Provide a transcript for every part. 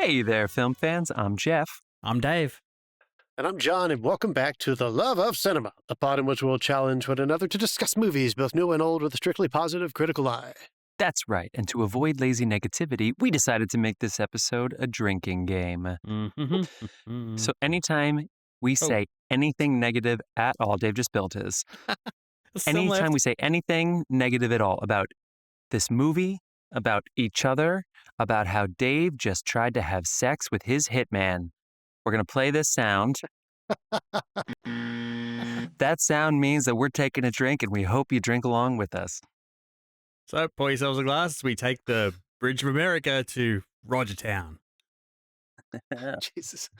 Hey there, film fans. I'm Jeff. I'm Dave. And I'm John, and welcome back to The Love of Cinema, a pod in which we'll challenge one another to discuss movies, both new and old, with a strictly positive critical eye. That's right. And to avoid lazy negativity, we decided to make this episode a drinking game. So anytime we say anything negative at all, Dave just built his. Anytime we say anything negative at all about this movie, about each other, about how Dave just tried to have sex with his hitman, we're going to play this sound. That sound means that we're taking a drink, and we hope you drink along with us. So pour yourselves a glass. We take the Bridge of America to Rogertown. Jesus.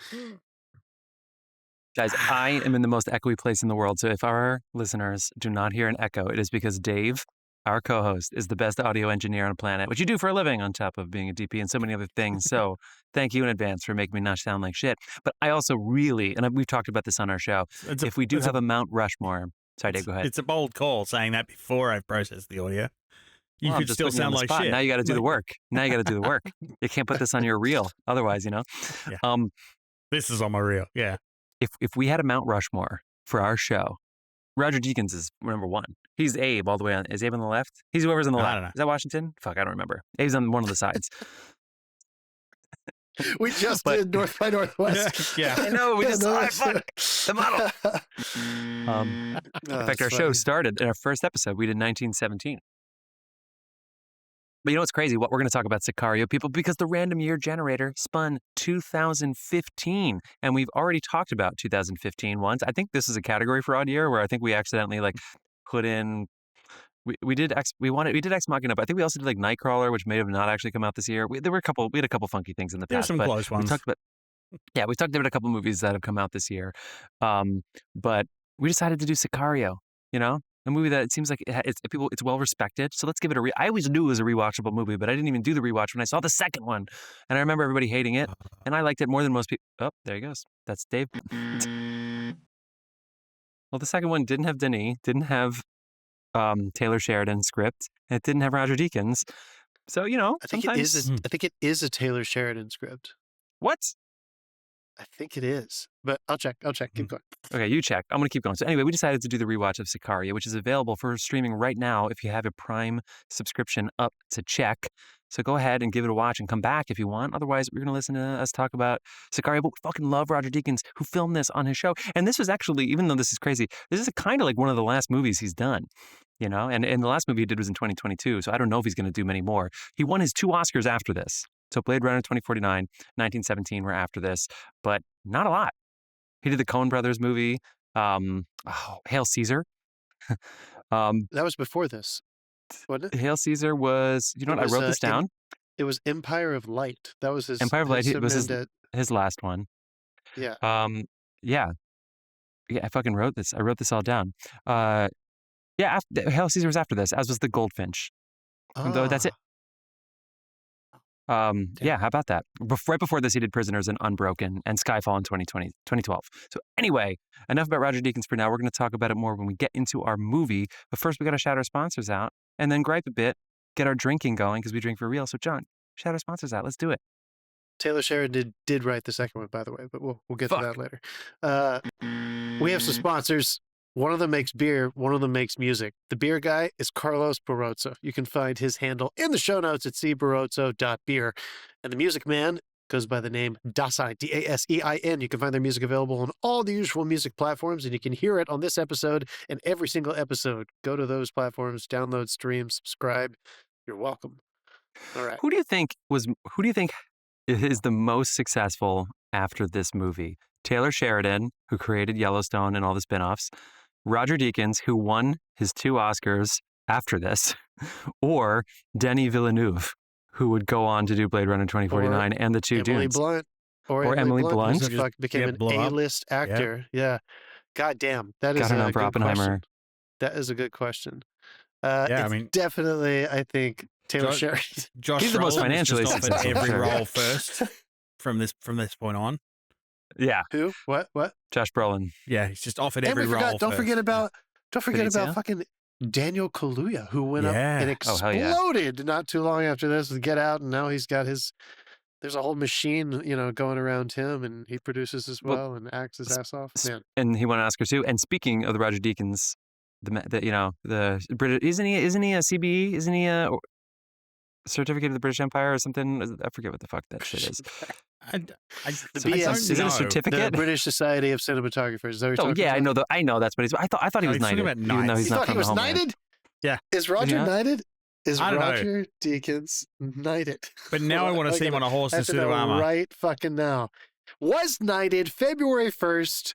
Guys, I am in the most echoey place in the world, so if our listeners do not hear an echo, it is because Dave, our co-host, is the best audio engineer on the planet, which you do for a living on top of being a DP and so many other things. So thank you in advance for making me not sound like shit. But I also really, and we've talked about this on our show, if we do have a Mount Rushmore. Sorry, Dave, go ahead. It's a bold call saying that before I've processed the audio. You could still sound like shit. Now you got to do the work. Now you got to do the work. You can't put this on your reel. Otherwise, you know. Yeah. This is on my reel. Yeah. If we had a Mount Rushmore for our show, Roger Deakins is number one. He's Abe all the way on. Is Abe on the left? He's whoever's on the left. I don't know. Is that Washington? Fuck, I don't remember. Abe's on one of the sides. We just did North by Northwest. Yeah. I know. We just fuck the model. In fact, our show started in our first episode. We did 1917. But you know what's crazy? What we're going to talk about Sicario, people, because the random year generator spun 2015, and we've already talked about 2015 once. I think this is a category for odd year where I think we accidentally put in. We did Ex Machina, but I think we also did Nightcrawler, which may have not actually come out this year. We had a couple funky things in the past. There's some close ones. We talked about a couple movies that have come out this year, but we decided to do Sicario. You know. A movie that it seems like it's well respected. So let's give it I always knew it was a rewatchable movie, but I didn't even do the rewatch when I saw the second one. And I remember everybody hating it, and I liked it more than most people. Oh, there he goes. That's Dave. Well, the second one didn't have Denis, didn't have Taylor Sheridan script, and it didn't have Roger Deakins. So, you know, I think it is a Taylor Sheridan script. What? I think it is, but I'll check. Keep going. Okay, you check. I'm going to keep going. So anyway, we decided to do the rewatch of Sicario, which is available for streaming right now if you have a Prime subscription up to check. So go ahead and give it a watch and come back if you want. Otherwise, we're going to listen to us talk about Sicario. But we fucking love Roger Deakins, who filmed this on his show. And this was actually, even though this is crazy, this is kind of like one of the last movies he's done. You know, and the last movie he did was in 2022. So I don't know if he's going to do many more. He won his 2 Oscars after this. So Blade Runner 2049, 1917 were after this, but not a lot. He did the Coen Brothers movie, Hail Caesar. That was before this, wasn't it? Hail Caesar was, you know what, I wrote this down. It was Empire of Light. That was his. Empire of Light was his last one. Yeah. Yeah, I fucking wrote this. I wrote this all down. Hail Caesar was after this, as was The Goldfinch. Though that's it. Yeah, how about that? Right before this, he did Prisoners and Unbroken and Skyfall in 2012. So anyway, enough about Roger Deakins for now. We're going to talk about it more when we get into our movie. But first, we got to shout our sponsors out and then gripe a bit, get our drinking going because we drink for real. So John, shout our sponsors out. Let's do it. Taylor Sheridan did write the second one, by the way, but we'll get to that later. We have some sponsors. One of them makes beer. One of them makes music. The beer guy is Carlos Barroso. You can find his handle in the show notes at cbarroso.beer. And the music man goes by the name Dasein, Dasein. You can find their music available on all the usual music platforms, and you can hear it on this episode and every single episode. Go to those platforms, download, stream, subscribe. You're welcome. All right. Who do you think is the most successful after this movie? Taylor Sheridan, who created Yellowstone and all the spinoffs, Roger Deakins, who won his 2 Oscars after this, or Denis Villeneuve, who would go on to do Blade Runner 2049 and the 2 Dunes. Or Emily Blunt. Who became an A-list actor. Yeah. God damn. That is a good question. That is a good question. Definitely, I think, Taylor Sheridan. He's the most financially successful. Every role first from this point on. Yeah. Who? What? Josh Brolin. Yeah, he's just offered every role. Don't forget about fucking Daniel Kaluuya, who went up and exploded not too long after this with Get Out, and now he's got there's a whole machine, going around him, and he produces as well and acts his ass off. Man, And he won an Oscar too. And speaking of the Roger Deakins, the British, isn't he a CBE? Isn't he a certificate of the British Empire or something? I forget what the fuck that shit is. BSc, is it a certificate? The British Society of Cinematographers. Is that what you're talking yeah, about? I know that's what he's. I thought he was knighted. Even though he's You not thought he from was the homeland. knighted? Yeah. Is Roger knighted? Is I don't know. Roger Deakins knighted? But now I want to see him on a horse and suit of armor. Right fucking now. Was knighted February 1st.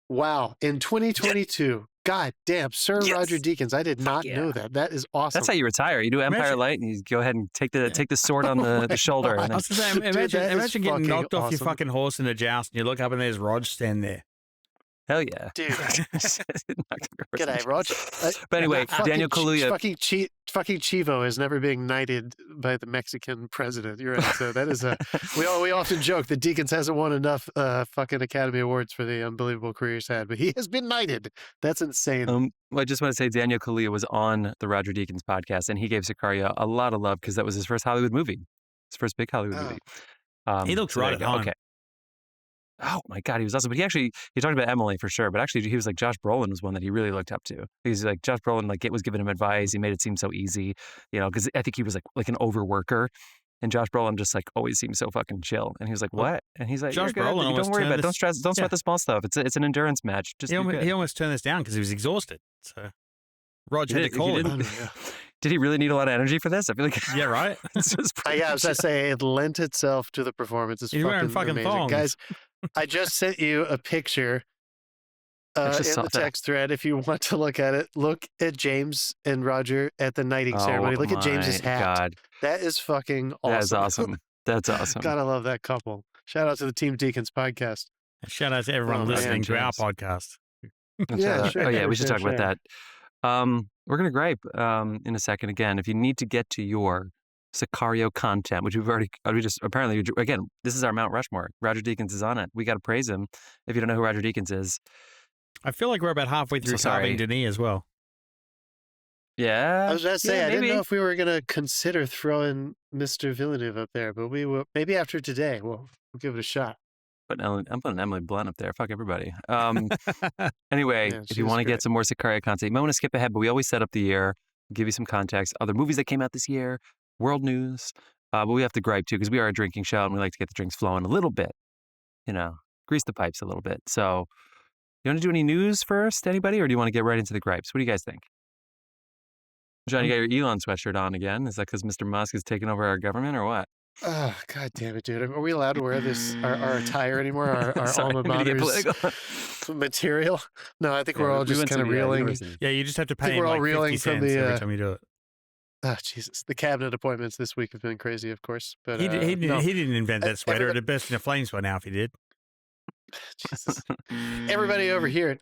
Wow. In 2022. God damn. Sir Roger Deakins. I did not know that. That is awesome. That's how you retire. You do Empire Light and you go ahead and take the sword on the shoulder. And then, I was going to say, imagine getting knocked off your awesome. fucking horse in a joust and you look up and there's Rog standing there. hell yeah. Dude. G'day, Rog. But anyway, Daniel Kaluuya. Fucking Chivo is never being knighted by the Mexican president. You're right. So that is we often joke that Deakins hasn't won enough fucking Academy Awards for the unbelievable career he's had, but he has been knighted. That's insane. Well, I just want to say Daniel Kaluuya was on the Roger Deakins podcast, and he gave Sicario a lot of love because that was his first Hollywood movie, his first big Hollywood movie. He looks right at home. Okay. Oh my God, he was awesome. But he talked about Emily for sure. But actually, he was like Josh Brolin was one that he really looked up to. He's like Josh Brolin, was giving him advice. He made it seem so easy, because I think he was like an overworker, and Josh Brolin just always seemed so fucking chill. And he was like, "What?" And he's like, Josh Brolin, don't worry about it. Don't stress. Don't sweat the small stuff. It's an endurance match. Just he almost turned this down because he was exhausted. So Roger had to call him. Did he really need a lot of energy for this? I feel like yeah, right. I was gonna say it lent itself to the performance. It's wearing fucking amazing, thongs. guys. I just sent you a picture in the text thread. If you want to look at it, look at James and Roger at the knighting ceremony. Look at James's hat. God. That is fucking awesome. That is awesome. That's awesome. God, I love that couple. Shout out to the Team Deakins podcast. And shout out to everyone listening to our podcast. Yeah, sure. Oh yeah, we should talk about that. We're gonna gripe in a second again. If you need to get to your Sicario content, which apparently again, this is our Mount Rushmore. Roger Deakins is on it. We got to praise him. If you don't know who Roger Deakins is, I feel like we're about halfway through carving Denis as well. Yeah, I was going to say I maybe. didn't know if we were going to consider throwing Mr. Villeneuve up there, but we will. Maybe after today, we'll give it a shot. I'm putting Emily Blunt up there. Fuck everybody. Anyway, Yeah, if you want to get some more Sicario content, you might want to skip ahead, but we always set up the year, give you some context, other movies that came out this year, world news. But we have to gripe too because we are a drinking show and we like to get the drinks flowing a little bit. Grease the pipes a little bit. So, you want to do any news first, anybody, or do you want to get right into the gripes? What do you guys think? John, you got your Elon sweatshirt on again. Is that because Mr. Musk is taking over our government or what? Oh, God damn it, dude. Are we allowed to wear our attire anymore? Our Sorry, alma I'm gonna get mater's material? No, I think we're all just kind of reeling. Yeah, you just have to pay him we're all like 50 reeling cents from the, every time you do it. Oh, Jesus. The cabinet appointments this week have been crazy, of course. But He didn't invent that sweater. everybody- It'd burst into flames by now if he did. Jesus. Everybody over here.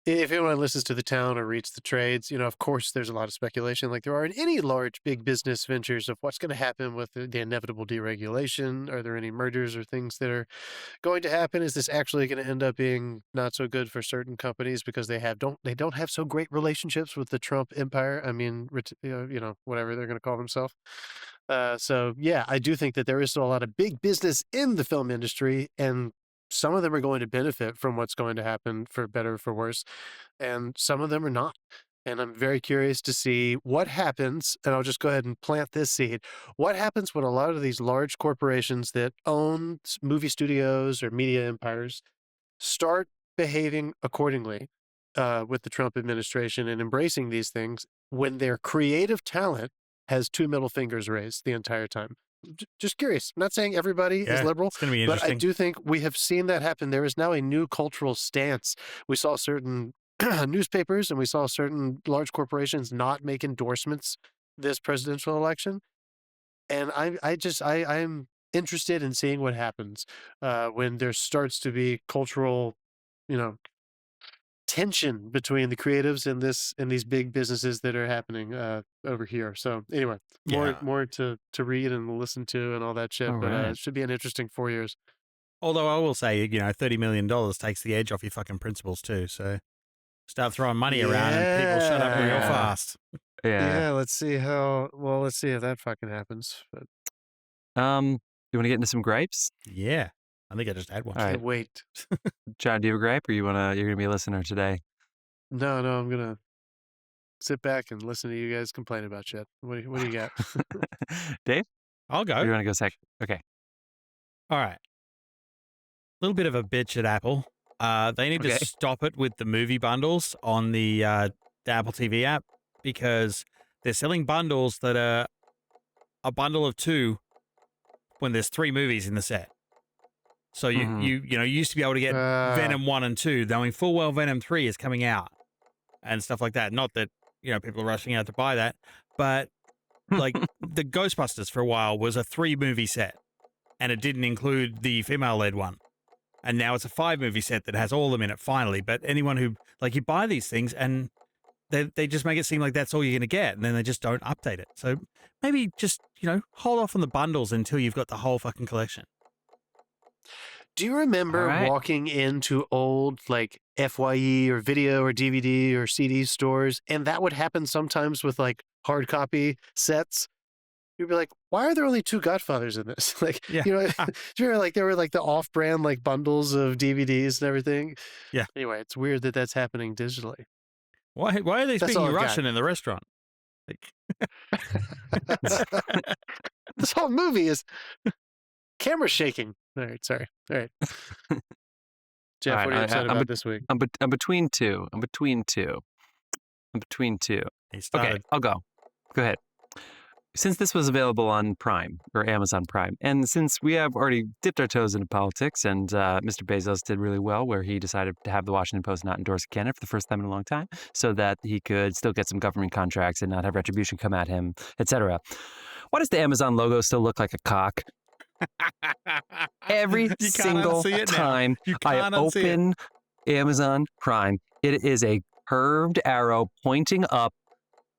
If anyone listens to The Town or reads the trades, of course, there's a lot of speculation like there are in any large big business ventures of what's going to happen with the inevitable deregulation. Are there any mergers or things that are going to happen? Is this actually going to end up being not so good for certain companies because they don't have so great relationships with the Trump empire? I mean, whatever they're going to call themselves. So yeah, I do think that there is still a lot of big business in the film industry, and some of them are going to benefit from what's going to happen, for better or for worse, and some of them are not. And I'm very curious to see what happens, and I'll just go ahead and plant this seed. What happens when a lot of these large corporations that own movie studios or media empires start behaving accordingly with the Trump administration and embracing these things when their creative talent has two middle fingers raised the entire time? Just curious. I'm not saying everybody is liberal, it's gonna be but interesting. I do think we have seen that happen. There is now a new cultural stance. We saw certain newspapers and we saw certain large corporations not make endorsements this presidential election. And I'm interested in seeing what happens when there starts to be cultural, tension between the creatives and these big businesses that are happening over here. So anyway, more to read and listen to and all that shit. But it should be an interesting 4 years. Although I will say, $30 million takes the edge off your fucking principles too. So start throwing money around and people shut up real fast. Yeah. Let's see if that fucking happens. But You want to get into some gripes? Yeah. I think I just had one. All right. Can't wait. John, do you have a gripe, or you're gonna be a listener today? No, I'm gonna sit back and listen to you guys complain about shit. What do you got? Dave, I'll go. or you want to go second? Okay. All right. A little bit of a bitch at Apple. They need Okay. to stop it with the movie bundles on the Apple TV app, because they're selling bundles that are a bundle of 2 when there's 3 movies in the set. So you used to be able to get Venom 1 and 2, knowing full well Venom 3 is coming out and stuff like that. Not that, people are rushing out to buy that, but like the Ghostbusters for a while was a 3-movie set, and it didn't include the female-led one. And now it's a 5-movie set that has all of them in it finally. But anyone who, you buy these things and they just make it seem like that's all you're going to get, and then they just don't update it. So maybe just, hold off on the bundles until you've got the whole fucking collection. Do you remember walking into old FYE or video or DVD or CD stores, and that would happen sometimes with hard copy sets? You'd be like, why are there only 2 Godfathers in this? Do you remember there were the off-brand bundles of DVDs and everything? Yeah. Anyway, it's weird that that's happening digitally. Why are they speaking Russian in the restaurant? This whole movie is camera shaking. All right, sorry. All right. Jeff, what are you upset about this week? I'm between two. Okay, I'll go. Go ahead. Since this was available on Prime or Amazon Prime, and since we have already dipped our toes into politics, and Mr. Bezos did really well where he decided to have the Washington Post not endorse a candidate for the first time in a long time so that he could still get some government contracts and not have retribution come at him, etc. Why does the Amazon logo still look like a cock? Every single time I open Amazon Prime, it is a curved arrow pointing up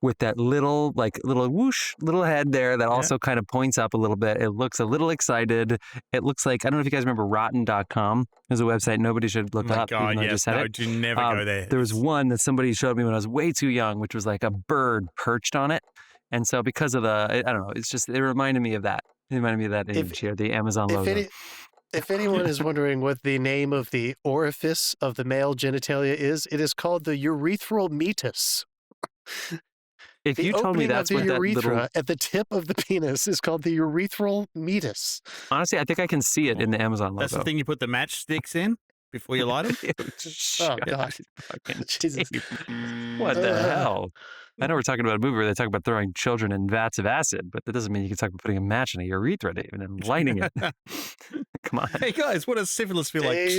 with that little whoosh, little head there that also kind of points up a little bit. It looks a little excited. It looks like, I don't know if you guys remember Rotten.com. There's a website nobody should look up. God, I just said it. Do never go there. There was one that somebody showed me when I was way too young, which was like a bird perched on it. And so because of I don't know, it reminded me of that. It reminded me of that image here, the Amazon logo. If anyone is wondering what the name of the orifice of the male genitalia is, it is called the urethral meatus. If you told me that's what that little at the tip of the penis is called the urethral meatus. Honestly, I think I can see it in the Amazon logo. That's the thing you put the matchsticks in before you light them? Oh, God. Jesus. What the hell? I know we're talking about a movie where they talk about throwing children in vats of acid, but that doesn't mean you can talk about putting a match in a urethra, Dave, and then lighting it. Come on. Hey, guys, what does syphilis feel like?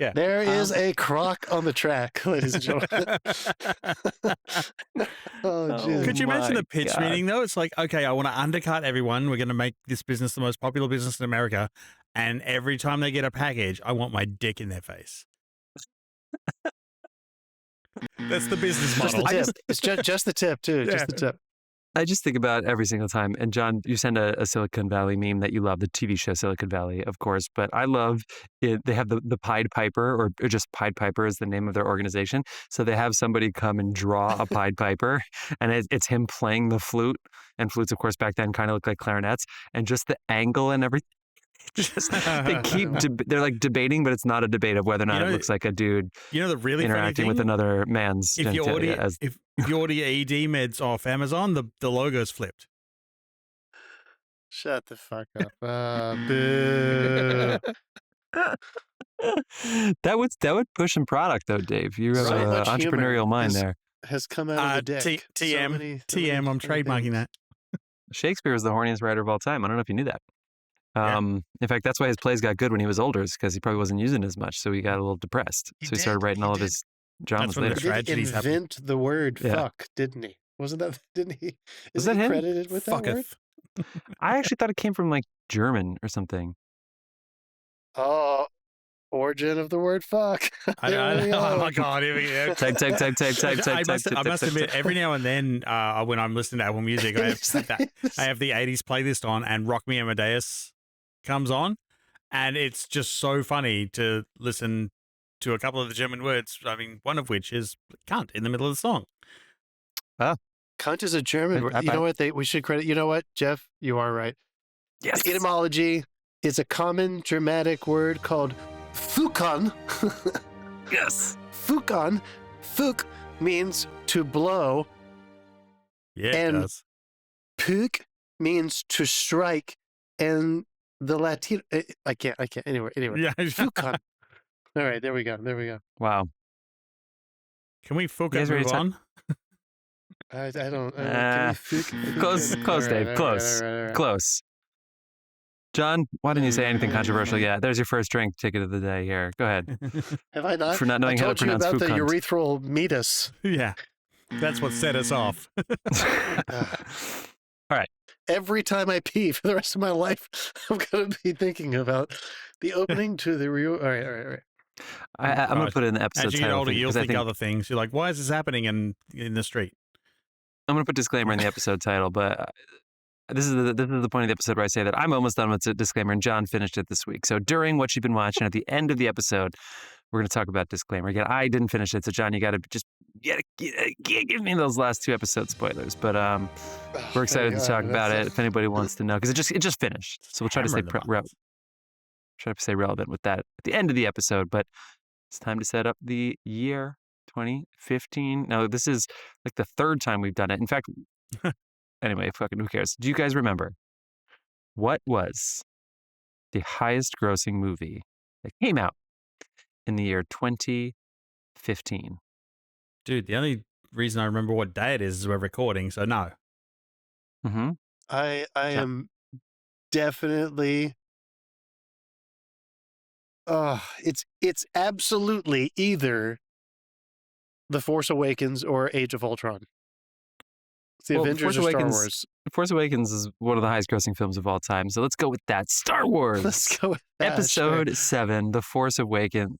Yeah. There is a crock on the track, ladies and gentlemen. Could you imagine the pitch meeting, though? It's like, okay, I want to undercut everyone. We're going to make this business the most popular business in America. And every time they get a package, I want my dick in their face. That's the business model. It's just the tip, too. Yeah. Just the tip. I just think about it every single time. And John, you send a Silicon Valley meme that you love, the TV show Silicon Valley, of course. But I love it. They have the Pied Piper, or just Pied Piper is the name of their organization. So they have somebody come and draw a Pied Piper, and it's him playing the flute. And flutes, of course, back then kind of look like clarinets. And just the angle and everything. They're debating, but it's not a debate of whether or not it looks like a dude the really interacting with another man's if you order ED meds off Amazon, the logo's flipped. Shut the fuck up. Boo. That would push some product though, Dave. You have an entrepreneurial mind there. Has come out of the deck. TM, I'm trademarking that. Shakespeare was the horniest writer of all time. I don't know if you knew that. In fact, that's why his plays got good when he was older, is because he probably wasn't using it as much, so he got a little depressed. He started writing all of his dramas later. He did invent the word fuck, didn't he? Wasn't that, didn't he? Was that him? Credited with that word? I actually thought it came from German or something. Oh, origin of the word fuck. Oh my God, here we go. Type. I must admit, every now and then when I'm listening to Apple Music, I have the 80s playlist on, and Rock Me Amadeus comes on, and it's just so funny to listen to a couple of the German words. I mean, one of which is cunt in the middle of the song. Cunt is a German word. You know what? We should credit. You know what, Jeff? You are right. Yes. The etymology is a common dramatic word called fukan. Yes. Fukan. Fuk means to blow. Yeah, it And- does. Puk means to strike. And the Latino... I can't. Anyway. Yeah. Fukan. All right, there we go. Wow. Can we You fucking guys ready move to on? I don't... can we Close, All Dave. right, Close. all right. Close. John, why didn't you say anything controversial yet? There's your first drink ticket of the day here. Go ahead. Have I not? For not knowing I how to told you pronounce about the Fukund. urethral meatus. Yeah. That's what set us off. Every time I pee for the rest of my life, I'm going to be thinking about the opening to the real... All right. I'm going to put it in the episode As you get title older, for you, you'll 'cause I think think other things. You're like, why is this happening in the street? I'm going to put disclaimer in the episode title, but this is the point of the episode where I say that I'm almost done with the disclaimer, and John finished it this week. So during what you've been watching, at the end of the episode, we're going to talk about disclaimer. Again, I didn't finish it, so John, you got to just give me those last 2 episode spoilers. But we're excited to talk about it if anybody wants to know, because it just finished. So we'll try to Hammer stay relevant with that at the end of the episode. But it's time to set up the year 2015. Now, this is like the 3rd time we've done it. In fact, anyway, fucking who cares? Do you guys remember what was the highest grossing movie that came out in the year 2015? Dude, the only reason I remember what day it is we're recording, so no. Mm-hmm. I am definitely... it's absolutely either The Force Awakens or Age of Ultron. It's the Well, Avengers or Star Wars. Force Awakens is one of the highest grossing films of all time. So let's go with that. Star Wars. Let's go with that. Episode 7, The Force Awakens,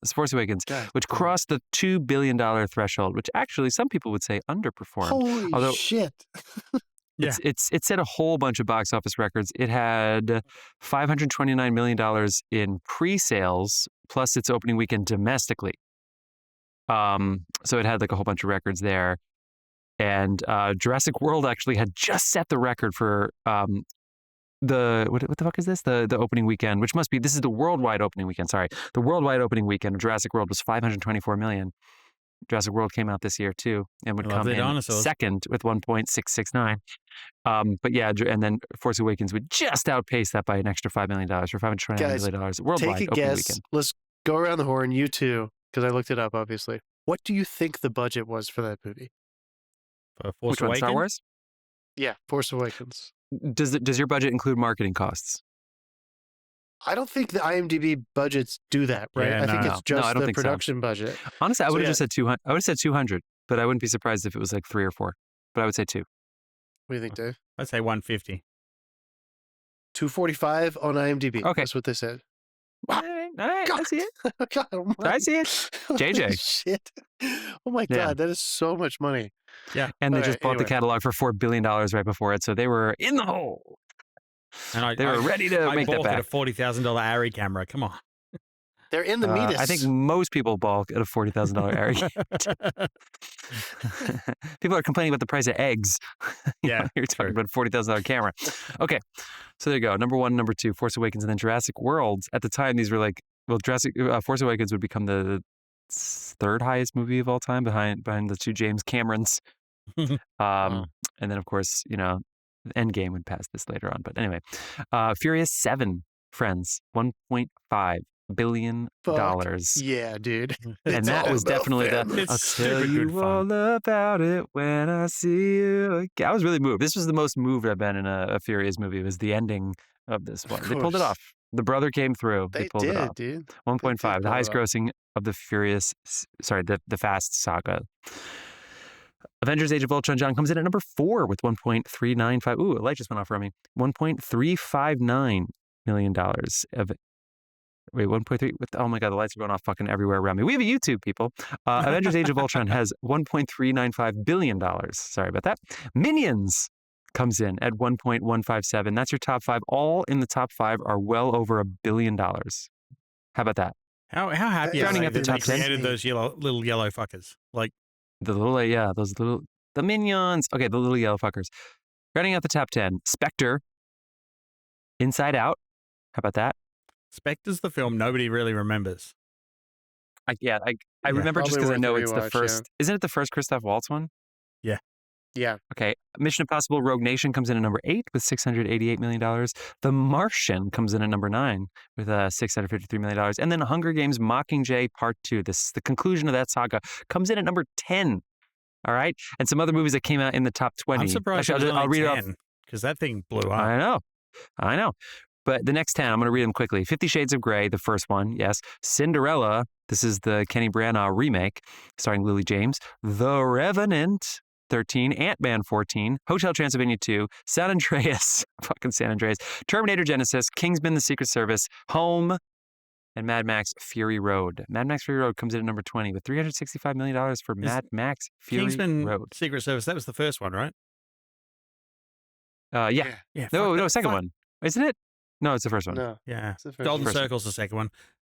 God which damn. crossed the $2 billion threshold, which actually some people would say underperformed. Holy Although- shit. Yeah. It set a whole bunch of box office records. It had $529 million in pre-sales, plus its opening weekend domestically. So it had like a whole bunch of records there. And Jurassic World actually had just set the record for the what the fuck is this? The opening weekend, which must be, this is the worldwide opening weekend. Sorry, the worldwide opening weekend of Jurassic World was 524 million. Jurassic World came out this year too, and would Love come the in dinosaurs. second with 1.669. But yeah, and then Force Awakens would just outpace that by an extra $5 million for $529 Guys, million worldwide Take a opening guess. weekend. Let's go around the horn, you two, because I looked it up, obviously. What do you think the budget was for that movie? For Force Which one? Star Awakens? Wars? Yeah, Force Awakens. Does your budget include marketing costs? I don't think the IMDb budgets do that, right? Yeah, I think no. it's No, just I don't the think so. production budget. Honestly, I So, would have yeah. just said 200. I would have said 200, but I wouldn't be surprised if it was like 3 or 4. But I would say 2. What do you think, Dave? I'd say 150. 245 on IMDb. Okay. That's what they said. All right, I see it. God, I see it. JJ. Holy shit. Oh my Yeah. God, that is so much money. And they All just right, bought the anyway. catalog for $4 billion right before it, so they were in the hole. And They were ready to I make that balk at a back. $40,000 Arri camera. Come on. They're in the meatus. I think most people balk at a $40,000 area. People are complaining about the price of eggs. Yeah, You're true. talking about a $40,000 camera. Okay, so there you go. Number 1, number 2, Force Awakens, and then Jurassic World. At the time, these were like, well, Force Awakens would become the 3rd highest movie of all time behind the 2 James Camerons. Wow. And then, of course, Endgame would pass this later on. But anyway, Furious 7, friends, $1.5 billion. Fuck yeah, dude. And It's that all was about definitely family. I'll It's tell super you good fun. all about it when I see you again. I was really moved. This was the most moved I've been in a Furious movie. It was the ending of this one. They pulled it course. off. The brother came through. They pulled it off. Dude. 1.5, pull the it highest off. grossing of the the Fast saga. Avengers Age of Ultron, John, comes in at number 4 with 1.395. Ooh, a light just went off from me. $1.359 million of. Wait, 1.3. Oh my God, the lights are going off fucking everywhere around me. We have a YouTube, people. Avengers Age of Ultron has $1.395 billion. Sorry about that. Minions comes in at 1.157. That's your top 5. All in the top 5 are well over $1 billion. How about that? How happy are Rounding they up the that top they 10. created those little yellow fuckers? Like, The Minions. Okay, the little yellow fuckers. Rounding out the top 10, Spectre Inside Out. How about that? Spectre's the film nobody really remembers. I Yeah, remember just probably because I worth a know it's the rewatch, first. Isn't it the first Christoph Waltz one? Yeah. Okay. Mission Impossible: Rogue Nation comes in at number 8 with $688 million. The Martian comes in at number 9 with $653 million. And then Hunger Games: Mockingjay Part 2. This is the conclusion of that saga. Comes in at number 10. All right. And some other movies that came out in the top 20. I'm surprised Actually, I'll read it off. 10 because that thing blew up. I know. But the next 10, I'm going to read them quickly. 50 Shades of Grey, the first one, yes. Cinderella, this is the Kenny Branagh remake, starring Lily James. The Revenant, 13. Ant-Man, 14. Hotel Transylvania, 2. San Andreas, fucking San Andreas. Terminator Genesis, Kingsman: The Secret Service, Home, and Mad Max: Fury Road. Mad Max: Fury Road comes in at number 20 with $365 million for Mad Max: Fury Kingsman Road. Secret Service, that was the first one, right? Yeah. Yeah. No, second one. Isn't it? No, it's the first one. No. Yeah. It's the first Golden one. Circle's the second one.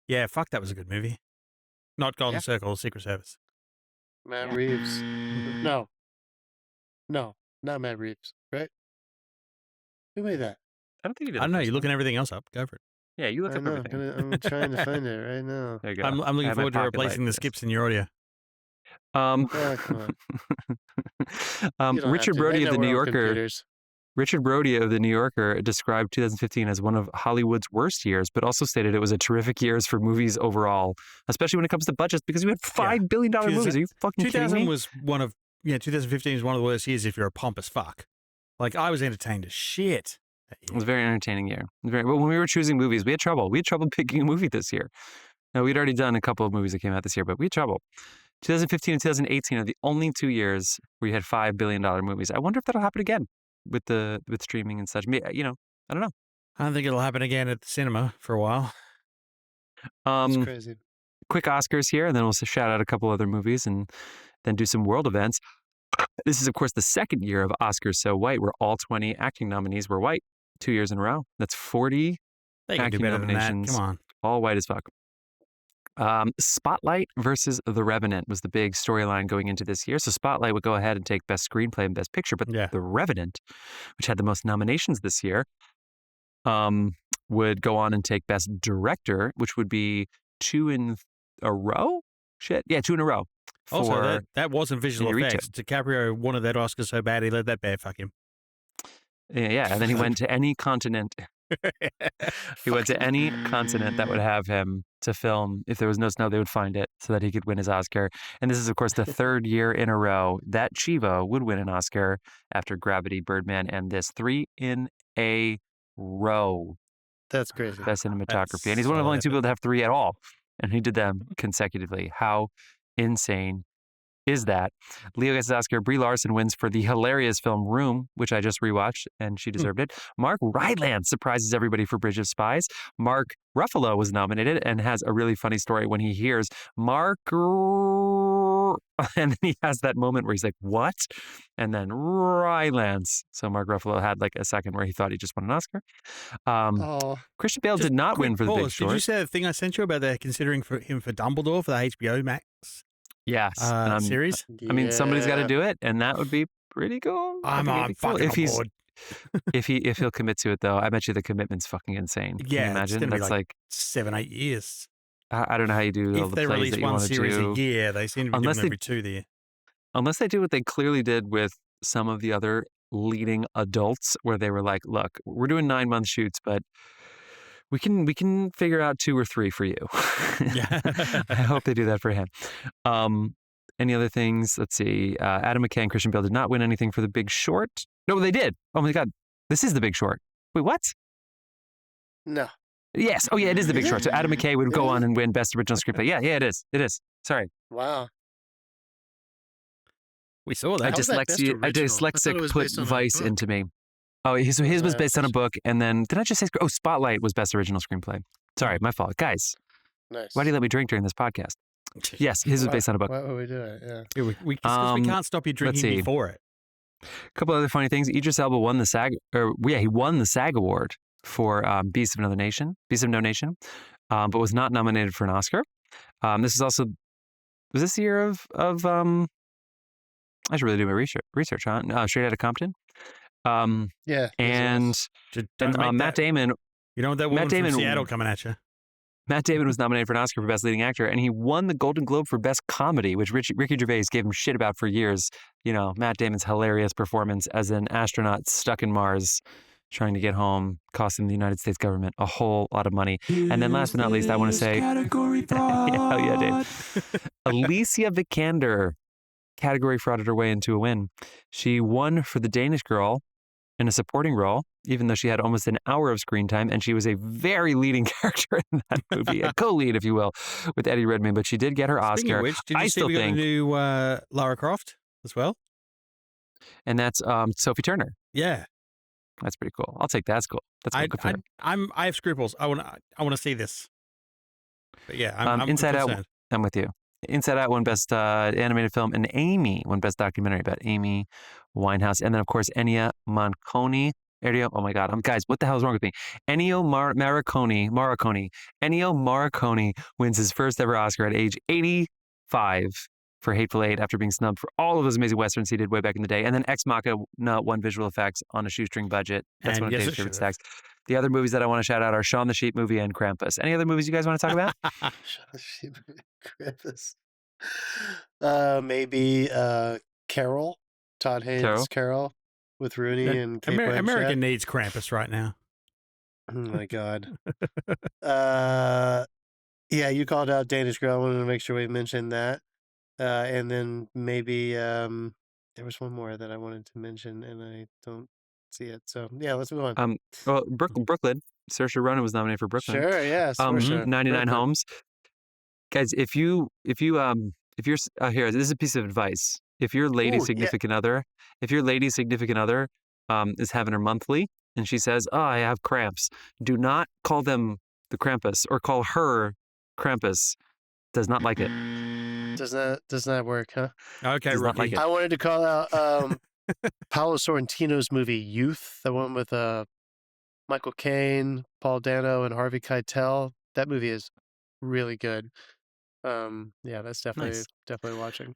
Yeah, fuck, that was a good movie. Not Golden Circle, Secret Service. Matt Reeves. No, not Matt Reeves, right? Who made that? I don't think you did. I don't know. You're looking everything else up. Go for it. Yeah, you look I up know. everything. I'm trying to find it right now. There you go. I'm I looking have my forward to pocket replacing light the for skips in your audio. Yeah, come on. You don't Richard have to. Brody They of the know New we're on Yorker. computers. Richard Brody of the New Yorker described 2015 as one of Hollywood's worst years, but also stated it was a terrific years for movies overall, especially when it comes to budgets, because we had $5 billion movies. Are you fucking kidding 2000 me? was 2015 was one of the worst years if you're a pompous fuck. Like, I was entertained as shit. It was a very entertaining year. But when we were choosing movies, we had trouble. We had trouble picking a movie this year. Now, we'd already done a couple of movies that came out this year, but we had trouble. 2015 and 2018 are the only 2 years where you had $5 billion movies. I wonder if that'll happen again with streaming and such. I don't know. I don't think it'll happen again at the cinema for a while. It's crazy. Quick Oscars here, and then we'll shout out a couple other movies and then do some world events. This is, of course, the second year of Oscars So White, where all 20 acting nominees were white 2 years in a row. That's 40 They can do acting better than that. nominations, Come on. all white as fuck. Spotlight versus The Revenant was the big storyline going into this year. So Spotlight would go ahead and take Best Screenplay and Best Picture, but The Revenant, which had the most nominations this year, would go on and take Best Director, which would be 2 in a row? 2 in a row. Also, that wasn't visual Inarritu. effects. DiCaprio wanted that Oscar so bad he let that bear fuck him. Yeah, and then he went to any continent. He went to any continent that would have him to film. If there was no snow, they would find it so that he could win his Oscar. And this is, of course, the third year in a row that Chivo would win an Oscar after Gravity, Birdman, and this. 3 in a row. That's crazy. Best cinematography. And he's one of the only 2 people to have 3 at all. And he did them consecutively. How insane is that? Leo gets his Oscar. Brie Larson wins for the hilarious film Room, which I just rewatched, and she deserved it. Mark Rylance surprises everybody for Bridge of Spies. Mark Ruffalo was nominated and has a really funny story when he hears Mark, and then he has that moment where he's like, what? And then Rylance. So Mark Ruffalo had like a second where he thought he just won an Oscar. Christian Bale did not win for The Big Short. Did you say the thing I sent you about the considering for him for Dumbledore for the HBO Max? Yes. Series? I mean, somebody's got to do it, and that would be pretty cool. I'm fucking on board. if he'll commit to it, though, I bet you the commitment's fucking insane. Can you imagine? It's That's like 7-8 years. I don't know how you do all If the they plays release that you one want to series do. a year, they seem to be doing every 2 years. Unless they do what they clearly did with some of the other leading adults, where they were like, look, we're doing 9-month shoots, but we can figure out 2 or 3 for you. Yeah. I hope they do that for him. Any other things? Let's see. Adam McKay and Christian Bale did not win anything for The Big Short. No, they did. Oh my God. This is The Big Short. Wait, what? No. Yes. Oh yeah, it is The Big Short. So Adam McKay would go on and win Best Original Screenplay. Yeah, it is. It is. Sorry. Wow. We saw that. Dyslexic put Vice into me. Oh, his was based on a book, and then did I just say? Oh, Spotlight was Best Original Screenplay. Sorry, my fault, guys. Nice. Why do you let me drink during this podcast? Yes, his was based on a book. Why would we do it? Yeah. Because we can't stop you drinking before it. A couple other funny things. Idris Elba won the SAG, he won the SAG award for Beast of No Nation, but was not nominated for an Oscar. This is also, was this the year of I should really do my research on Straight Outta Compton. Yeah. And Don't make Matt that. Damon. You don't want that woman from Seattle coming at you. Matt Damon was nominated for an Oscar for Best Leading Actor, and he won the Golden Globe for Best Comedy, which Ricky Gervais gave him shit about for years. You know, Matt Damon's hilarious performance as an astronaut stuck in Mars, trying to get home, costing the United States government a whole lot of money. And then last but not least, I want to say, hell yeah, Dave. Alicia Vikander, category frauded her way into a win. She won for The Danish Girl in a supporting role, even though she had almost an hour of screen time, and she was a very leading character in that movie, a co-lead, if you will, with Eddie Redmayne. But she did get her Speaking Oscar. of which, did you see we got a new Lara Croft as well? And that's Sophie Turner. Yeah, that's pretty cool. I'll take that. That's cool. That's cool. Good for her. I have scruples. I want to see this. But yeah, I'm Inside concerned. Out. I'm with you. Inside Out won Best Animated Film, and Amy won Best Documentary about Amy Winehouse. And then, of course, Ennio Morricone. Oh my God, guys, what the hell is wrong with me? Ennio Morricone. Ennio Morricone wins his first ever Oscar at age 85 for Hateful Eight after being snubbed for all of those amazing westerns he did way back in the day. And then Ex Machina won visual effects on a shoestring budget. That's one of Dave's favorite stacks. The other movies that I want to shout out are Shaun the Sheep movie and Krampus. Any other movies you guys want to talk about? Shaun the Sheep movie and Krampus. Maybe Carol. Todd Haynes' Carol with Rooney and Kate Blanchett. American needs Krampus right now. Oh my God. Yeah, you called out Danish Girl. I wanted to make sure we mentioned that. And then maybe there was one more that I wanted to mention, and I don't see it. So yeah, let's move on. Well, Brooklyn. Saoirse Ronan was nominated for Brooklyn. Sure, yeah. 99 Brooklyn. Homes. Guys, if you're here, this is a piece of advice. If your lady significant other is having her monthly and she says, "Oh, I have cramps," do not call them the Krampus or call her Krampus. Does not like it. Does not work, huh? Okay, does not like it. I wanted to call out Paolo Sorrentino's movie Youth, the one with Michael Caine, Paul Dano, and Harvey Keitel. That movie is really good. Yeah, that's definitely watching.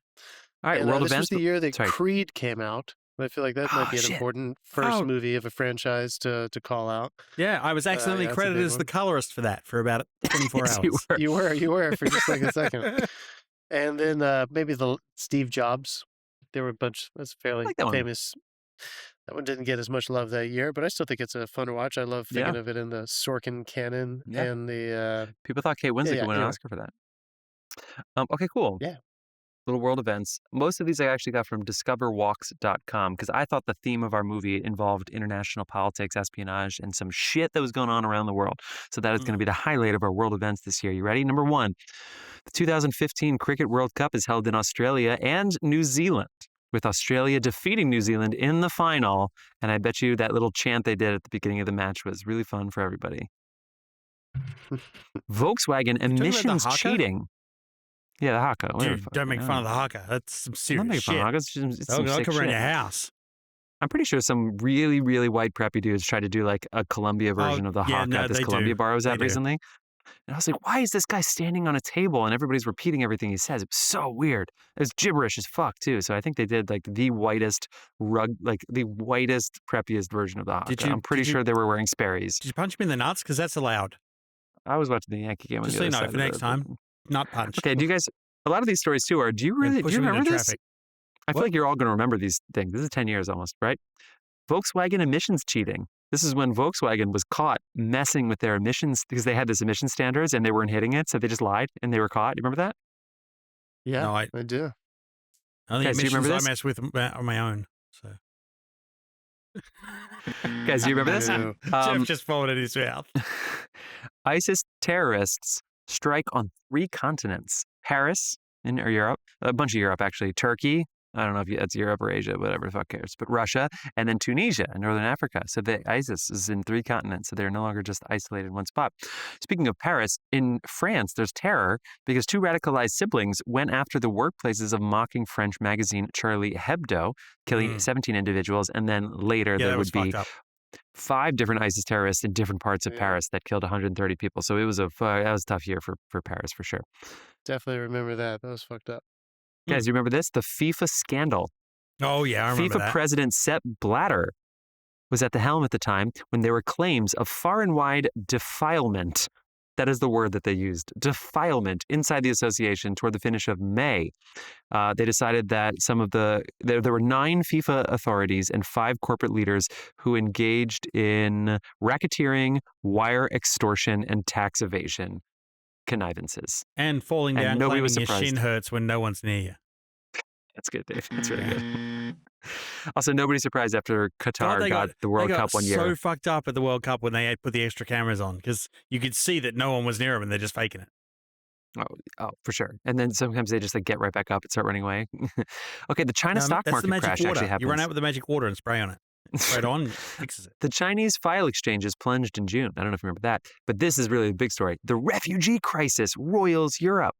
All right, and, world this events. was the year that Creed came out. I feel like that might be an important first movie of a franchise to call out. Yeah, I was accidentally credited as the colorist for that for about 24 Yes, hours. You were for just like a second. And then maybe the Steve Jobs. There were a bunch. That's fairly famous. That one didn't get as much love that year, but I still think it's a fun to watch. I love thinking of it in the Sorkin canon and the. People thought Kate Winslet could win an Oscar for that. Okay, cool. Yeah. Little world events. Most of these I actually got from discoverwalks.com because I thought the theme of our movie involved international politics, espionage, and some shit that was going on around the world. So that is going to be the highlight of our world events this year. You ready? Number one, the 2015 Cricket World Cup is held in Australia and New Zealand, with Australia defeating New Zealand in the final. And I bet you that little chant they did at the beginning of the match was really fun for everybody. Volkswagen emissions cheating. Yeah, the haka. Dude, don't make fun of the haka. That's some serious shit. It's some I'll sick come around shit. your house. I'm pretty sure some really, really white preppy dudes tried to do like a Columbia version of the haka at this Columbia bar I was at recently. And I was like, why is this guy standing on a table and everybody's repeating everything he says? It was so weird. It was gibberish as fuck too. So I think they did like the whitest, preppiest version of the haka. I'm pretty sure they were wearing Sperry's. Did you punch him in the nuts? Because that's allowed. I was watching the Yankee game. Just so you know, for next time, not punch. Okay, do you guys, a lot of these stories too are, do you remember this? I feel like you're all going to remember these things. This is 10 years almost, right? Volkswagen emissions cheating. This is when Volkswagen was caught messing with their emissions because they had this emission standards and they weren't hitting it. So they just lied and they were caught. You remember that? Yeah, no, I do. I think emissions I mess with on my own. So. Guys, do you remember this? Jeff just followed in his mouth. ISIS terrorists strike on 3 continents. Paris in Europe, a bunch of Europe actually, Turkey, I don't know if that's Europe or Asia, whatever the fuck cares, but Russia, and then Tunisia in Northern Africa. So the ISIS is in 3 continents, so they're no longer just isolated in one spot. Speaking of Paris, in France, there's terror because 2 radicalized siblings went after the workplaces of mocking French magazine Charlie Hebdo, killing 17 individuals, and then later there would be 5 different ISIS terrorists in different parts of Paris that killed 130 people. So it was that was a tough year for Paris for sure. Definitely remember that. That was fucked up. Guys, you remember this? The FIFA scandal. Oh, yeah, I remember FIFA that. President Sepp Blatter was at the helm at the time when there were claims of far and wide defilement. That is the word that they used, defilement, inside the association toward the finish of May. They decided that there were 9 FIFA authorities and 5 corporate leaders who engaged in racketeering, wire extortion, and tax evasion connivances. And falling And down, nobody claiming was your surprised. shin hurts when no one's near you. That's good, Dave. That's really good. Also, nobody's surprised after Qatar got the World Cup one year. They got so fucked up at the World Cup when they put the extra cameras on because you could see that no one was near them and they're just faking it. Oh, for sure. And then sometimes they just get right back up and start running away. Okay, the China stock market crash water. actually happens. You run out with the magic water and spray on it. Spray it on, it fixes it. The Chinese file exchanges plunged in June. I don't know if you remember that, but this is really the big story. The refugee crisis roils Europe.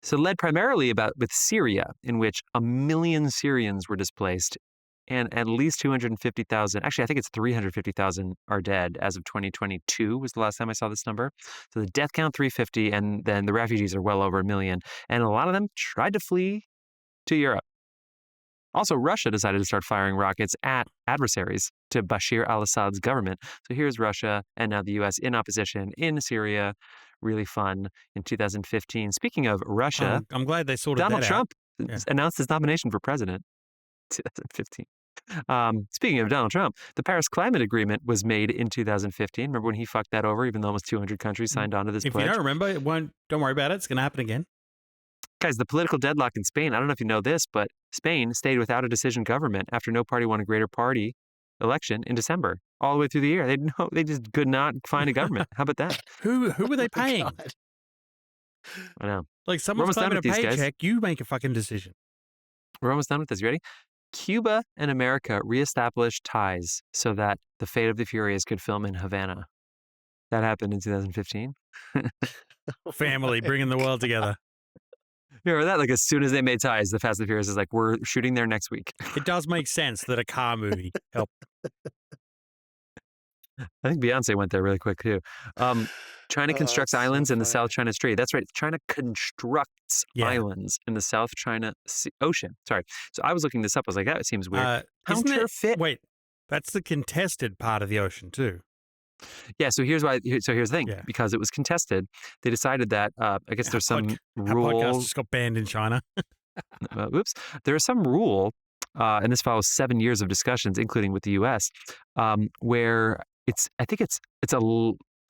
So led primarily with Syria, in which 1 million Syrians were displaced and at least 250,000, actually I think it's 350,000 are dead as of 2022 was the last time I saw this number. So the death count 350, and then the refugees are well over 1 million. And a lot of them tried to flee to Europe. Also, Russia decided to start firing rockets at adversaries to Bashar al-Assad's government. So here's Russia and now the U.S. in opposition in Syria. Really fun in 2015. Speaking of Russia, I'm glad they sorted Donald that Trump out. announced his nomination for president. 2015. Speaking of Donald Trump, the Paris Climate Agreement was made in 2015. Remember when he fucked that over, even though almost 200 countries signed on to this If pledge? you don't remember, don't worry about it. It's going to happen again. Guys, the political deadlock in Spain, I don't know if you know this, but Spain stayed without a decision government after no party won a greater party election in December, all the way through the year. They just could not find a government. How about that? Who were they paying? God. I know. Like someone's almost done claiming a with these guys. paycheck, you make a fucking decision. We're almost done with this. You ready? Cuba and America reestablished ties so that The Fate of the Furious could film in Havana. That happened in 2015. Family bringing the world together. You remember that? Like as soon as they made ties, The Fast and the Furious is like, we're shooting there next week. It does make sense that a car movie helped. I think Beyonce went there really quick too. China constructs that's so islands in the funny. South China Strait. That's right. China constructs islands in the South China Ocean. Sorry. So I was looking this up. I was like, that seems weird. Counterfeit. Wait, that's the contested part of the ocean too. Yeah. So here's why. So here's the thing. Yeah. Because it was contested, they decided that I guess there's some Our rule. podcast just got banned in China. Oops. There is some rule, and this follows 7 years of discussions, including with the U.S., where I think it's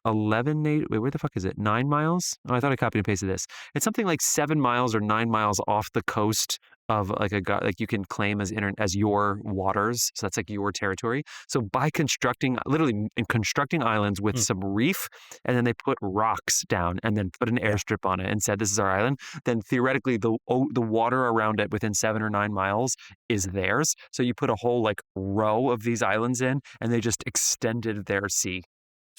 11, wait, where the fuck is it? 9 miles? Oh, I thought I copied and pasted this. It's something like 7 miles or 9 miles off the coast of like you can claim as your waters. So that's like your territory. So by constructing islands with some reef, and then they put rocks down and then put an airstrip on it and said, this is our island. Then theoretically the water around it within 7 or 9 miles is theirs. So you put a whole like row of these islands in and they just extended their sea.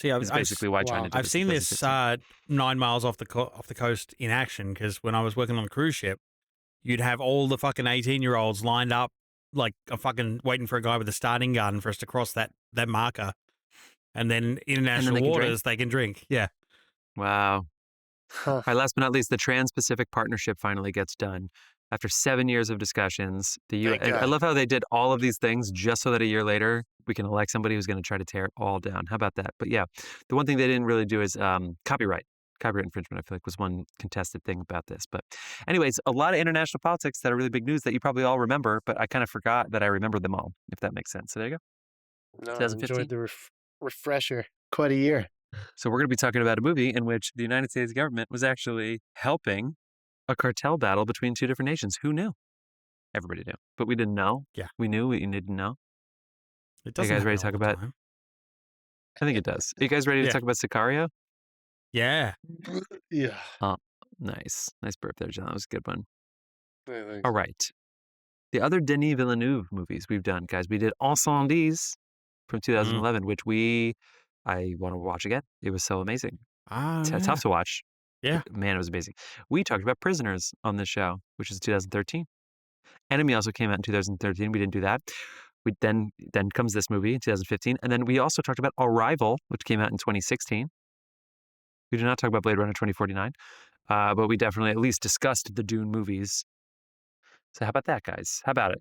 See, That's basically why China did I've seen this 9 miles off the coast in action because when I was working on a cruise ship, you'd have all the fucking 18-year-olds lined up like a fucking waiting for a guy with a starting gun for us to cross that marker. And then international waters, they can drink. Yeah. Wow. All right, last but not least, the Trans-Pacific Partnership finally gets done. After 7 years of discussions, I love how they did all of these things just so that a year later we can elect somebody who's going to try to tear it all down. How about that? But yeah, the one thing they didn't really do is copyright. Copyright infringement, I feel like, was one contested thing about this. But anyways, a lot of international politics that are really big news that you probably all remember, but I kind of forgot that I remembered them all, if that makes sense. So there you go. No, I 2015. enjoyed the refresher. Quite a year. So we're going to be talking about a movie in which the United States government was actually helping a cartel battle between 2 different nations. Who knew? Everybody knew, but we didn't know. Yeah. We knew, we didn't know. It Are doesn't you guys ready to happen talk all about? the time. I think it does. Are you guys ready to talk about Sicario? Yeah. Yeah. Oh, nice. Nice burp there, John. That was a good one. Thanks. All right. The other Denis Villeneuve movies we've done, guys. We did Incendies from 2011, which I want to watch again. It was so amazing. Tough to watch. Yeah. Man, it was amazing. We talked about Prisoners on this show, which is 2013. Enemy also came out in 2013. We didn't do that. We then comes this movie in 2015. And then we also talked about Arrival, which came out in 2016. We did not talk about Blade Runner 2049, but we definitely at least discussed the Dune movies. So how about that, guys? How about it?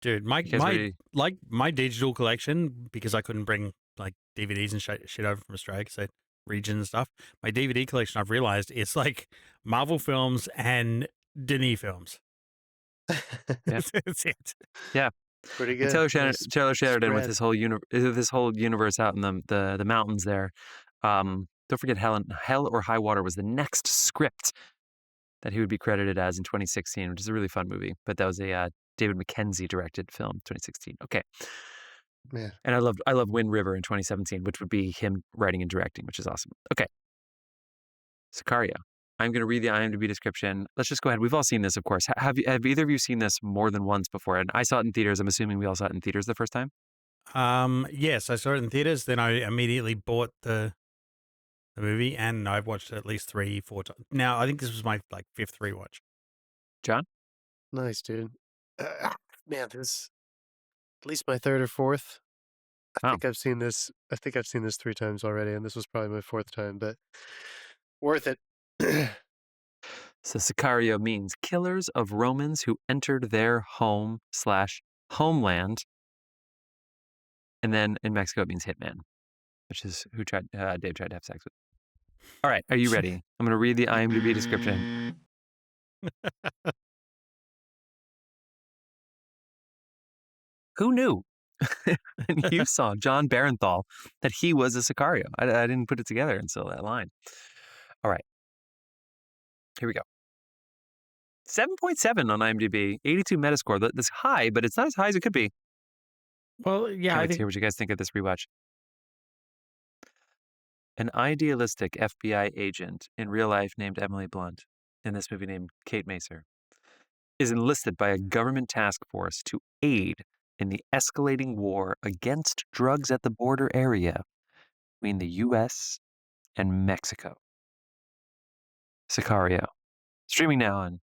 Dude, my You guys ready? my digital collection, because I couldn't bring like DVDs and shit over from Australia because region and stuff. My DVD collection, I've realized, it's like Marvel films and Denis films. Yeah. That's it. Yeah. Pretty And good. Nice Taylor Sheridan with spread. this whole universe out in the mountains there. Don't forget Hell or High Water was the next script that he would be credited as in 2016, which is a really fun movie. But that was a David Mackenzie directed film, 2016. Okay. Man. And I love Wind River in 2017, which would be him writing and directing, which is awesome. Okay. Sicario. I'm going to read the IMDb description. Let's just go ahead. We've all seen this, of course. Have either of you seen this more than once before? And I saw it in theaters. I'm assuming we all saw it in theaters the first time. Yes, I saw it in theaters. Then I immediately bought the movie, and I've watched it at least 3-4 times. Now I think this was my like 5th rewatch. John? Nice, dude. Man, this at least my 3rd or 4th. I think I've seen this 3 times already, and this was probably my 4th time, but worth it. So Sicario means killers of Romans who entered their home/homeland. And then in Mexico, it means hitman, which is who Dave tried to have sex with. All right, are you ready? I'm going to read the IMDb description. Who knew? And you saw John Barenthal that he was a Sicario. I didn't put it together until that line. All right. Here we go. 7.7 on IMDb, 82 Metascore. That's high, but it's not as high as it could be. Well, yeah, Can't wait to hear what you guys think of this rewatch. An idealistic FBI agent in real life named Emily Blunt, in this movie named Kate Macer, is enlisted by a government task force to aid in the escalating war against drugs at the border area between the U.S. and Mexico. Sicario. Streaming now on,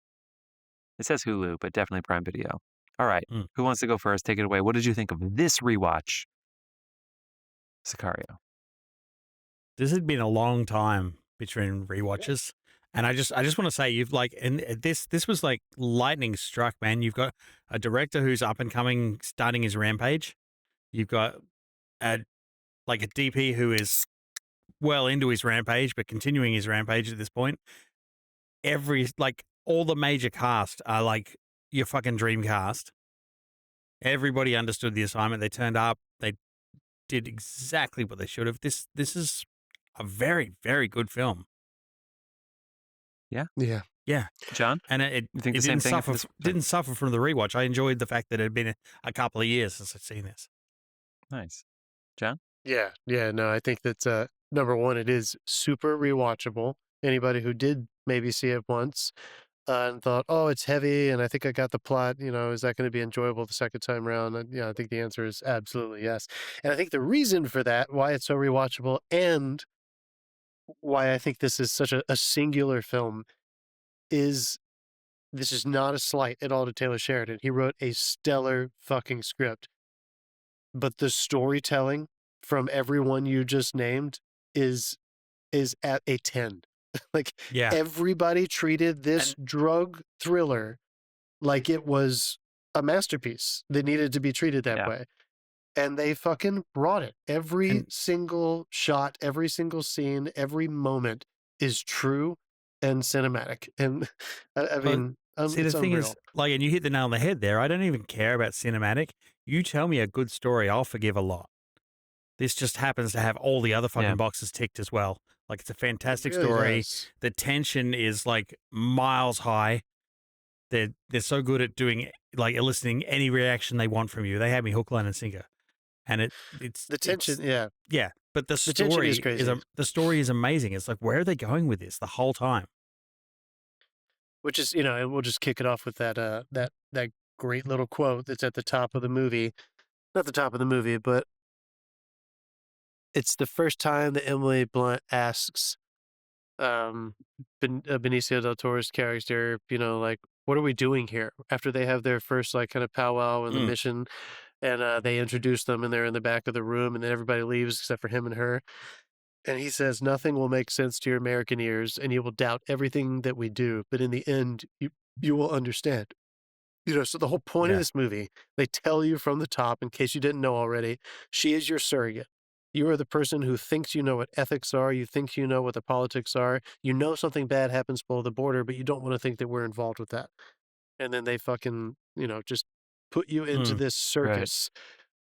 it says Hulu, but definitely Prime Video. All right, who wants to go first? Take it away. What did you think of this rewatch, Sicario? This had been a long time between rewatches, and I just want to say you've like, and this was like lightning struck, man. You've got a director who's up and coming, starting his rampage. You've got a DP who is well into his rampage, but continuing his rampage at this point. All the major cast are like your fucking dream cast. Everybody understood the assignment. They turned up. They did exactly what they should have. This is a very, very good film. Yeah. Yeah. Yeah. John? And it didn't suffer from the rewatch. I enjoyed the fact that it had been a couple of years since I'd seen this. Nice. John? Yeah. No, I think that's number one, it is super rewatchable. Anybody who did maybe see it once and thought, oh, it's heavy, and I think I got the plot, is that going to be enjoyable the second time around? And I think the answer is absolutely yes. And I think the reason for that, why it's so rewatchable, and why I think this is such a singular film, is this is not a slight at all to Taylor Sheridan. He wrote a stellar fucking script. But the storytelling from everyone you just named is at a 10. Everybody treated this drug thriller like it was a masterpiece that needed to be treated that way. And they fucking brought it. Every single shot, every single scene, every moment is true and cinematic. And I mean, see, the thing is, and you hit the nail on the head there. I don't even care about cinematic. You tell me a good story, I'll forgive a lot. This just happens to have all the other fucking boxes ticked as well. Like, it's a fantastic story. Does. The tension is like miles high. They're so good at doing, like, eliciting any reaction they want from you. They have me hook, line, and sinker. And it's the tension, yeah. But the story is crazy. The story is amazing. It's like, where are they going with this the whole time? Which is, and we'll just kick it off with that that great little quote that's at the top of the movie. Not the top of the movie, but it's the first time that Emily Blunt asks Benicio del Toro's character, like, what are we doing here? After they have their first, like, kind of powwow in the mission, and they introduce them, and they're in the back of the room, and then everybody leaves except for him and her. And he says, nothing will make sense to your American ears, and you will doubt everything that we do, but in the end, you will understand. So the whole point of Yeah. this movie, they tell you from the top, in case you didn't know already, she is your surrogate. You are the person who thinks you know what ethics are. You think you know what the politics are. You know something bad happens below the border, but you don't want to think that we're involved with that. And then they fucking, just put you into this circus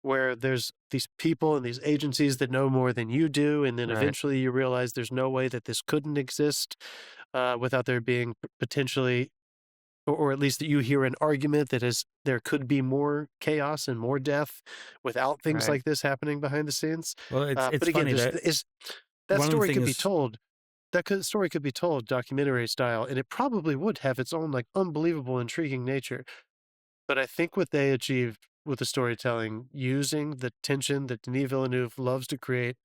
where there's these people and these agencies that know more than you do. And then Right. eventually you realize there's no way that this couldn't exist without there being potentially, or at least that you hear an argument that there could be more chaos and more death without things Right. like this happening behind the scenes. Well, it's But again, funny that that one of the story could be things- told. Story could be told documentary style, and it probably would have its own like unbelievable, intriguing nature. But I think what they achieved with the storytelling, using the tension that Denis Villeneuve loves to create,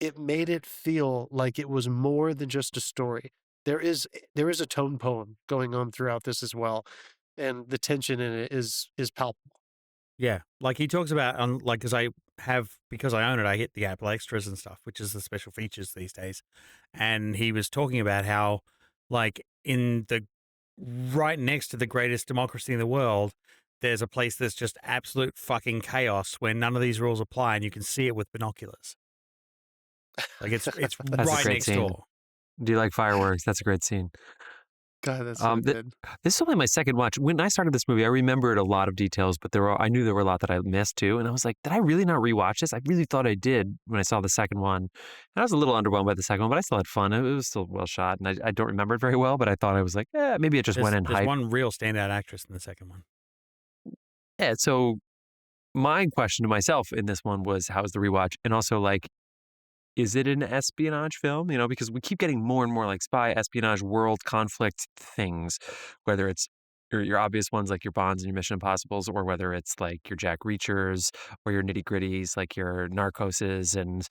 it made it feel like it was more than just a story. There is a tone poem going on throughout this as well, and the tension in it is palpable. Yeah, like he talks about because I own it, I get the Apple Extras and stuff, which is the special features these days. And he was talking about how, like, in the right next to the greatest democracy in the world, there's a place that's just absolute fucking chaos where none of these rules apply, and you can see it with binoculars. Like it's That's a right great next scene. door. Do you like fireworks? That's a great scene. God, that's so good. This is only my second watch. When I started this movie, I remembered a lot of details, but I knew there were a lot that I missed too. And I was like, did I really not rewatch this? I really thought I did when I saw the second one. And I was a little underwhelmed by the second one, but I still had fun. It was still well shot, and I don't remember it very well, but I thought I was like, maybe it just went in There's hype. one real standout actress in the second one. Yeah. So my question to myself in this one was, how's the rewatch? And also, like, is it an espionage film? Because we keep getting more and more like spy, espionage, world conflict things, whether it's your obvious ones like your Bonds and your Mission Impossibles, or whether it's like your Jack Reachers or your nitty gritties like your Narcoses and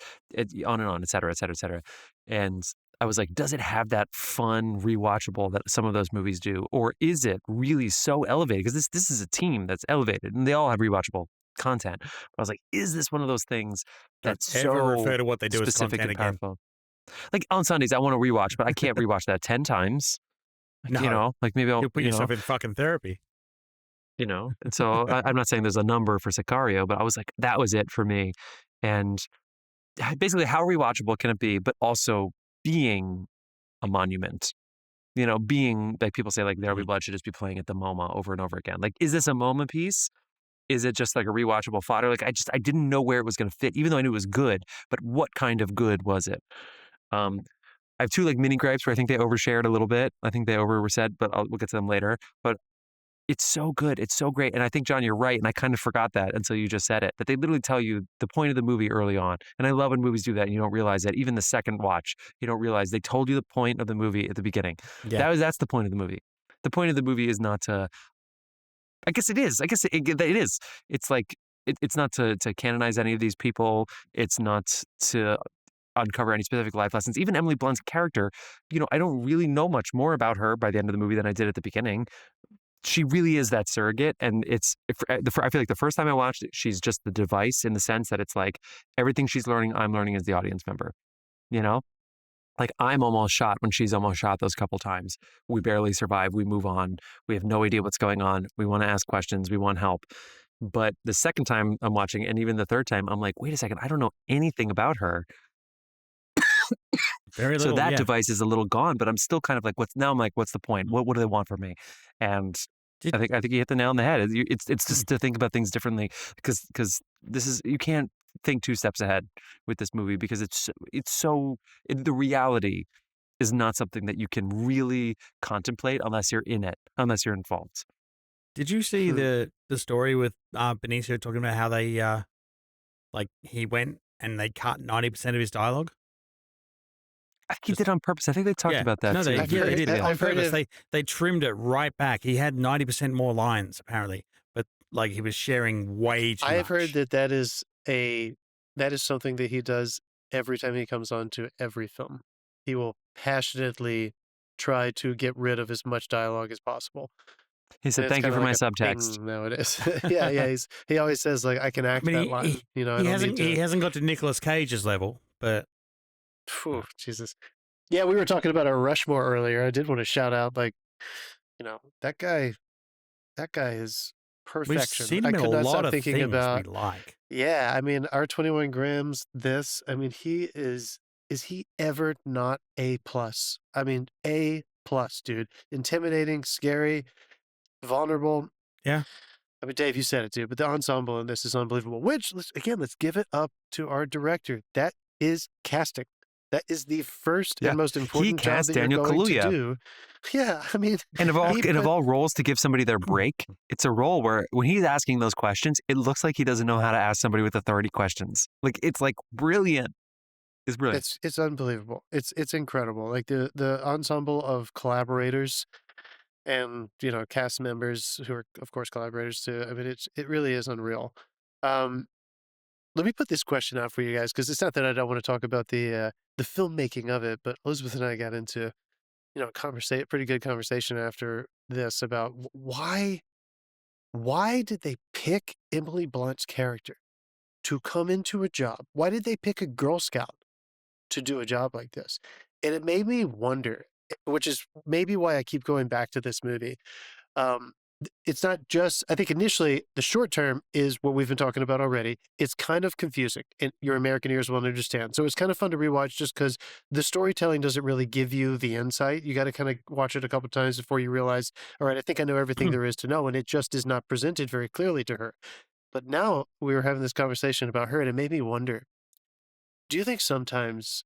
on and on, et cetera, et cetera, et cetera. And I was like, does it have that fun rewatchable that some of those movies do? Or is it really so elevated? Because this is a team that's elevated and they all have rewatchable content. But I was like, is this one of those things that's Don't ever so refer to what they do as specific content and again. powerful? Like on Sundays, I want to rewatch, but I can't rewatch that 10 times. Like, No. like maybe I'll You'll put yourself in fucking therapy. And so I'm not saying there's a number for Sicario, but I was like, that was it for me. And basically, how rewatchable can it be, but also being a monument? Being like people say, like There'll Be Blood should just be playing at the MoMA over and over again. Like, is this a MoMA piece? Is it just like a rewatchable fodder? Like, I didn't know where it was going to fit, even though I knew it was good. But what kind of good was it? I have two like mini gripes where I think they overshared a little bit. I think they were said, but we'll get to them later. But it's so good. It's so great. And I think, John, you're right. And I kind of forgot that until you just said it, that they literally tell you the point of the movie early on. And I love when movies do that and you don't realize that. Even the second watch, you don't realize they told you the point of the movie at the beginning. Yeah. That's the point of the movie. The point of the movie is not to, I guess it is. I guess it is. It's like, it's not to canonize any of these people. It's not to uncover any specific life lessons. Even Emily Blunt's character, I don't really know much more about her by the end of the movie than I did at the beginning. She really is that surrogate, and I feel like the first time I watched it, she's just the device in the sense that it's like everything she's learning, I'm learning as the audience member. Like I'm almost shot when she's almost shot those couple times. We barely survive. We move on. We have no idea what's going on. We want to ask questions. We want help. But the second time I'm watching, and even the third time, I'm like, wait a second, I don't know anything about her. Very little. So that yeah. device is a little gone, but I'm still kind of like, what's the point? What do they want from me? And I think you hit the nail on the head. It's just to think about things differently because you can't think two steps ahead with this movie because the reality is not something that you can really contemplate unless you're in it, unless you're involved. Did you see the story with Benicio talking about how they he went and they cut 90% of his dialogue? I think he did on purpose. I think they talked about that. No, too. they did on I've heard purpose. They trimmed it right back. He had 90% more lines apparently, but like he was sharing way too much. I've heard that is something that he does every time he comes on to every film. He will passionately try to get rid of as much dialogue as possible. He said, "Thank you for my subtext." Nowadays, yeah. He always says like, "I can act that line." He hasn't got to Nicolas Cage's level, but Jesus. Yeah, we were talking about our Rushmore earlier. I did want to shout out, that guy. that guy is We've perfection. seen I him in a could not lot stop of thinking things about. we like. Yeah, I mean, our 21 grams. This. I mean, he is. Is he ever not A plus? I mean, A plus, dude. Intimidating, scary, vulnerable. Yeah. I mean, Dave, you said it, dude. But the ensemble in this is unbelievable. Which, let's give it up to our director. That is casting. That is the first Yeah. and most He important job cast that you're Daniel going to Kaluuya. do. Yeah, I mean, And of he put- all roles to give somebody their break, it's a role where when he's asking those questions, it looks like he doesn't know how to ask somebody with authority questions. Like it's like brilliant. It's brilliant. it's unbelievable. It's incredible. Like the ensemble of collaborators and cast members who are of course collaborators too. I mean, it really is unreal. Let me put this question out for you guys, because it's not that I don't want to talk about the filmmaking of it, but Elizabeth and I got into pretty good conversation after this about why did they pick Emily Blunt's character to come into a job? Why did they pick a Girl Scout to do a job like this? And it made me wonder, which is maybe why I keep going back to this movie. It's not just, I think initially the short term is what we've been talking about already. It's kind of confusing, and your American ears won't understand. So it's kind of fun to rewatch just because the storytelling doesn't really give you the insight. You got to kind of watch it a couple times before you realize, all right, I think I know everything there is to know. And it just is not presented very clearly to her. But now we were having this conversation about her, and it made me wonder, do you think sometimes,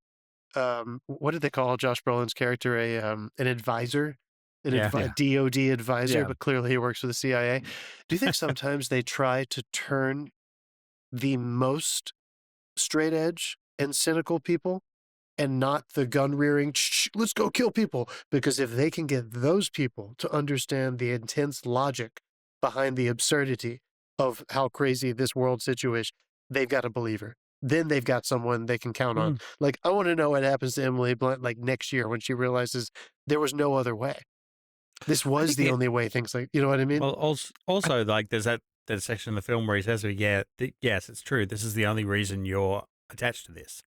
what did they call Josh Brolin's character? An advisor? Yeah. DOD advisor, Yeah. but clearly he works for the CIA. Do you think sometimes they try to turn the most straight edge and cynical people and not the gun rearing, let's go kill people? Because if they can get those people to understand the intense logic behind the absurdity of how crazy this world situation, they've got a believer. Then they've got someone they can count on. Like, I want to know what happens to Emily Blunt like next year when she realizes there was no other way. This was the only way. Things like, you know what I mean? Well, also like there's that section in the film where he says, "Yeah, yes, it's true. This is the only reason you're attached to this.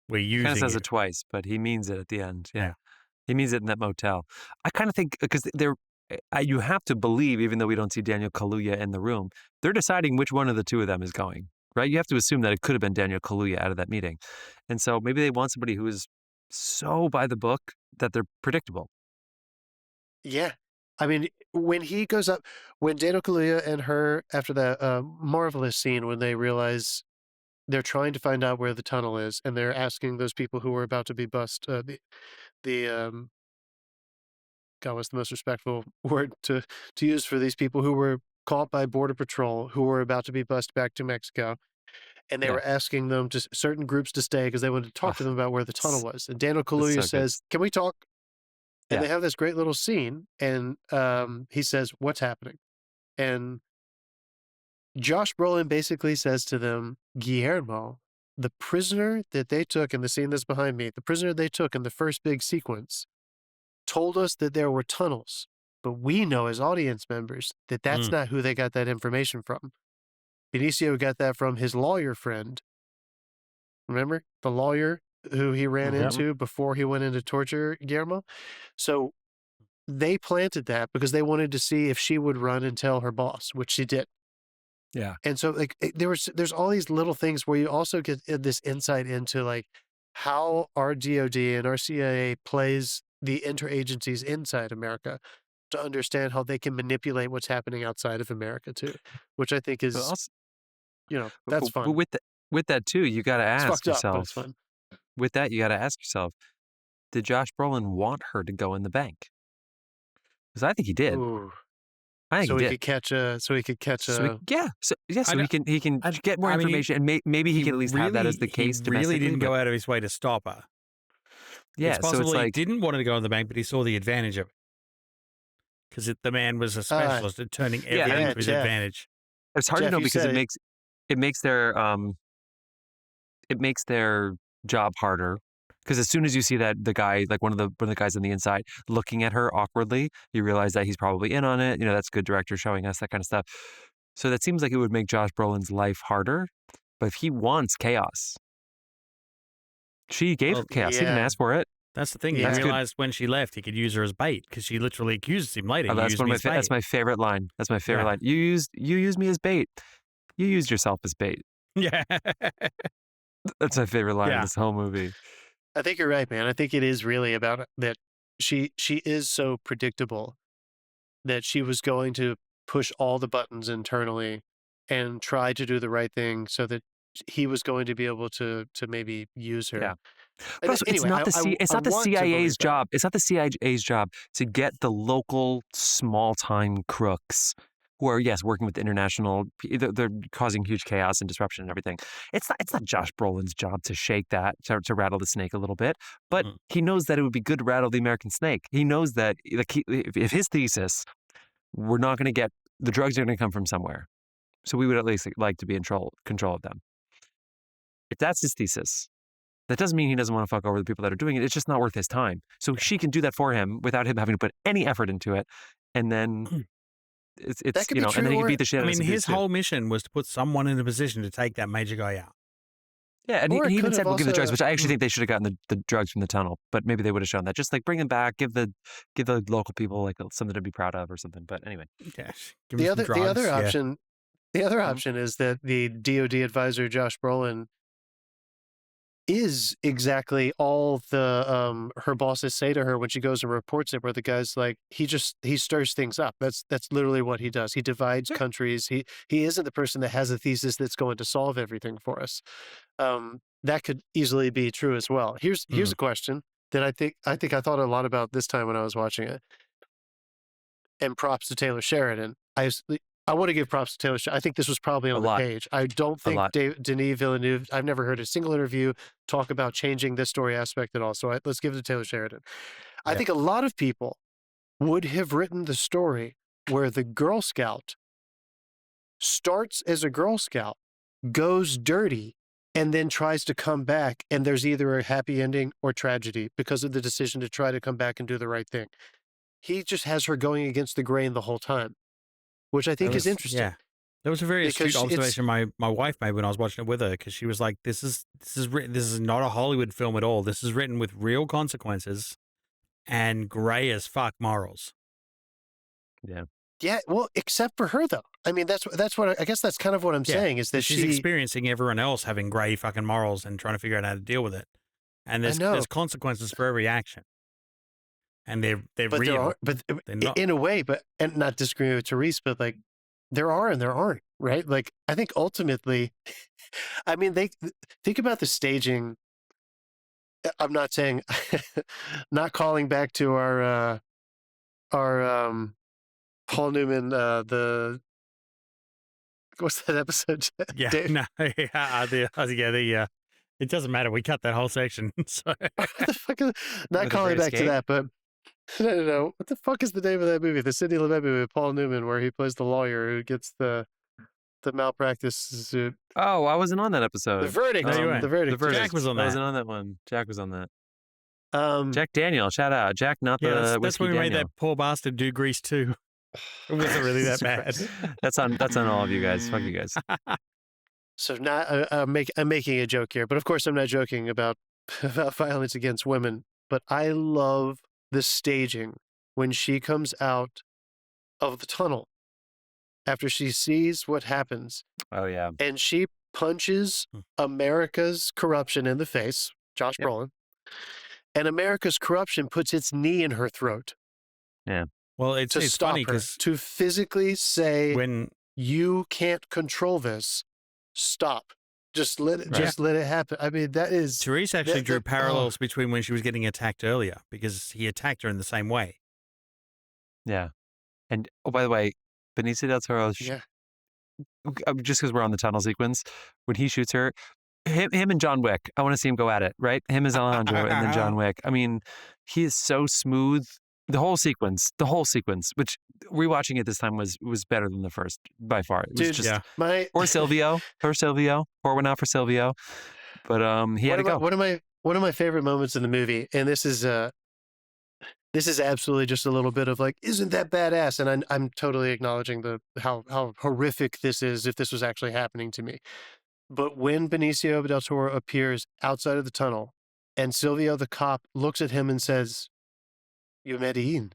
We're He kind using of says you." it twice, but he means it at the end. Yeah. Yeah. He means it in that motel. I kind of think because you have to believe, even though we don't see Daniel Kaluuya in the room, they're deciding which one of the two of them is going, right? You have to assume that it could have been Daniel Kaluuya out of that meeting. And so maybe they want somebody who is so by the book that they're predictable. Yeah. I mean, when he goes up, when Daniel Kaluuya and her, after that marvelous scene when they realize they're trying to find out where the tunnel is, and they're asking those people who were about to be bust, God, what's the most respectful word to use for these people who were caught by Border Patrol, who were about to be bussed back to Mexico, and they Yeah. were asking them to certain groups to stay because they wanted to talk to them about where the tunnel was. And Daniel Kaluuya so good. says, "Can we talk?" And Yeah. they have this great little scene, and he says, "What's happening?" And Josh Brolin basically says to them, "Guillermo, the prisoner that they took in the scene that's behind me, the prisoner they took in the first big sequence, told us that there were tunnels, but we know as audience members that that's not who they got that information from. Benicio got that from his lawyer friend. Remember? The lawyer who he ran into before he went into torture Guillermo? So they planted that because they wanted to see if she would run and tell her boss, which she did. Yeah. And so like there's all these little things where you also get this insight into like how our DOD and our CIA plays the interagencies inside America to understand how they can manipulate what's happening outside of America too, which I think But is, also, that's but fun. with that too, you got to It's ask fucked up, but it's yourself. fun. With that, you got to ask yourself: did Josh Brolin want her to go in the bank? Because I think he did. Ooh. I think So he he did. could catch a. So he could catch a. So he can get more I mean, information, and maybe he can at least have that as the case He really domestically. didn't but- go out of his way to stop her. Yeah, It's possible so it's he like didn't want her to go in the bank, but he saw the advantage of it. Because the man was a specialist at turning everything to his Jeff. advantage. it's hard Jeff, to know you because said it makes their job harder. Because as soon as you see that the guy, like one of the guys on the inside, looking at her awkwardly, you realize that he's probably in on it. That's good director showing us that kind of stuff. So that seems like it would make Josh Brolin's life harder. But if he wants chaos, she gave him chaos. He didn't ask for it. That's the thing. Yeah. He realized when she left, he could use her as bait because she literally accuses him later. Oh, "You that's used one me of as my bait." that's my favorite line. That's my favorite Yeah. line. You used me as bait. You used yourself as bait. Yeah. That's my favorite line in Yeah. this whole movie. I think you're right, man. I think it is really about it, that she is so predictable that she was going to push all the buttons internally and try to do the right thing so that he was going to be able to maybe use her. Yeah. And But also, anyway, it's not the want to believe CIA's that. job. It's not the CIA's job to get the local small-time crooks who are, yes, working with the international. They're causing huge chaos and disruption and everything. It's not Josh Brolin's job to shake that, to rattle the snake a little bit. But he knows that it would be good to rattle the American snake. He knows that if his thesis, we're not going to get the drugs are going to come from somewhere, so we would at least like to be in control of them. If that's his thesis, that doesn't mean he doesn't want to fuck over the people that are doing it. It's just not worth his time. So she can do that for him without him having to put any effort into it. And then it's That could you be know, true, and then he or- can beat the shit I out of mean, some his dudes, too. whole mission was to put someone in a position to take that major guy out. Yeah, and Or it he even could said have we'll give the drugs, also- which I actually think they should have gotten the drugs from the tunnel, but maybe they would have shown that. Just like bring them back, give the local people like something to be proud of or something. But anyway, Yeah. Give him some The drugs. other yeah. option, is that the DoD advisor Josh Brolin is exactly all the her bosses say to her when she goes and reports it, where the guy's like, he stirs things up. That's literally what he does. He divides countries. He isn't the person that has a thesis that's going to solve everything for us. That could easily be true as well. Here's a question that I think I thought a lot about this time when I was watching it. And props to Taylor Sheridan. I want to give props to Taylor Sheridan. I think this was probably on A the lot. page. I don't think lot. Denis Villeneuve, I've never heard a single interview talk about changing this story aspect at all. So let's give it to Taylor Sheridan. I Yeah. think a lot of people would have written the story where the Girl Scout starts as a Girl Scout, goes dirty, and then tries to come back, and there's either a happy ending or tragedy because of the decision to try to come back and do the right thing. He just has her going against the grain the whole time, which I think is interesting. Yeah. That was a very Because astute it's- observation my wife made when I was watching it with her, because she was like, this is written, this is not a Hollywood film at all. This is written with real consequences and gray as fuck morals. Yeah, well, except for her though. I mean, that's what I guess that's kind of what I'm Yeah, saying is that she's she experiencing everyone else having gray fucking morals and trying to figure out how to deal with it. And know. there's consequences for every action. And they're but real. there are, but They're not. in a way, but and not disagreeing with Therese, but like there are and there aren't, right? Like I think ultimately, I mean, they think about the staging. I'm not saying, not calling back to our Paul Newman, what's that episode? Yeah, Dave? no, it doesn't matter. We cut that whole section. So What the fuck is, not With the calling Great back to Escape? that, but no. What the fuck is the name of that movie? The Sidney Lumet movie with Paul Newman, where he plays the lawyer who gets the malpractice suit. oh, I wasn't on that episode. The verdict. No, you weren't. The verdict. The verdict. Jack was on I that. wasn't on that one. Jack was on that. Um, Jack Daniel, shout out. Jack, not yeah, the that's whiskey when we made Daniel. that poor bastard do Grease too. It wasn't really that bad. That's on all of you guys. Fuck you guys. So not I'm making a joke here, but of course I'm not joking about violence against women. But I love the staging when she comes out of the tunnel after she sees what happens, Oh yeah. and she punches America's corruption in the face, Josh Yep. Brolin, and America's corruption puts its knee in her throat Well, it's to stop funny her, because to physically say, when "You can't control this. Stop. Just let it. Right. Just let it happen." I mean, that is Therese actually that- drew that- parallels between when she was getting attacked earlier, because he attacked her in the same way. Yeah. And oh, by the way, Benicio del Toro, Yeah. just because we're on the tunnel sequence, when he shoots her, him and John Wick, I want to see him go at it, right? Him as Alejandro and then John Wick. I mean, he is so smooth. The whole sequence, which rewatching it this time was better than the first by far. It was Dude, just, yeah. My or Silvio, or went out for Silvio. But he had to go. One of my favorite moments in the movie, and this is absolutely just a little bit of like, isn't that badass? And I'm totally acknowledging how horrific this is if this was actually happening to me. But when Benicio del Toro appears outside of the tunnel And Silvio, the cop, looks at him and says, "You Medellin."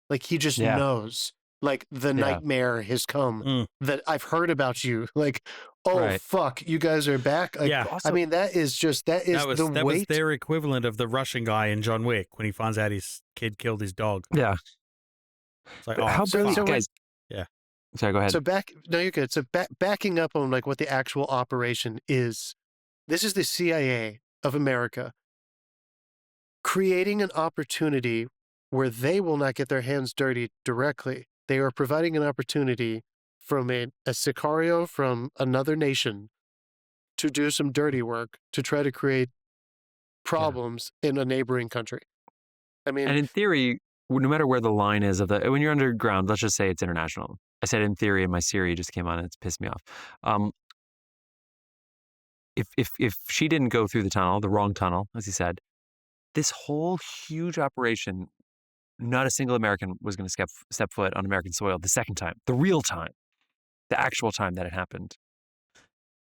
Like, he just Yeah. knows. Like, the Yeah. nightmare has come. That I've heard about you. Like, oh, Right. fuck, you guys are back? Like, Yeah. I mean, that is the That was weight. their equivalent of the Russian guy in John Wick when he finds out his kid killed his dog. Yeah. It's like, But oh, how so- brilliant, so guys. Yeah. Sorry, go ahead. So no, you're good. So backing up on like what the actual operation is, this is the CIA of America creating an opportunity where they will not get their hands dirty directly. They are providing an opportunity from a Sicario from another nation to do some dirty work to try to create problems in a neighboring country. I mean, And in theory, no matter where the line is when you're underground, let's just say it's international. I said in theory, and my Siri just came on and it's pissed me off. If she didn't go through the wrong tunnel, as he said, this whole huge operation, not a single American was going to step foot on American soil the second time, the real time, the actual time that it happened.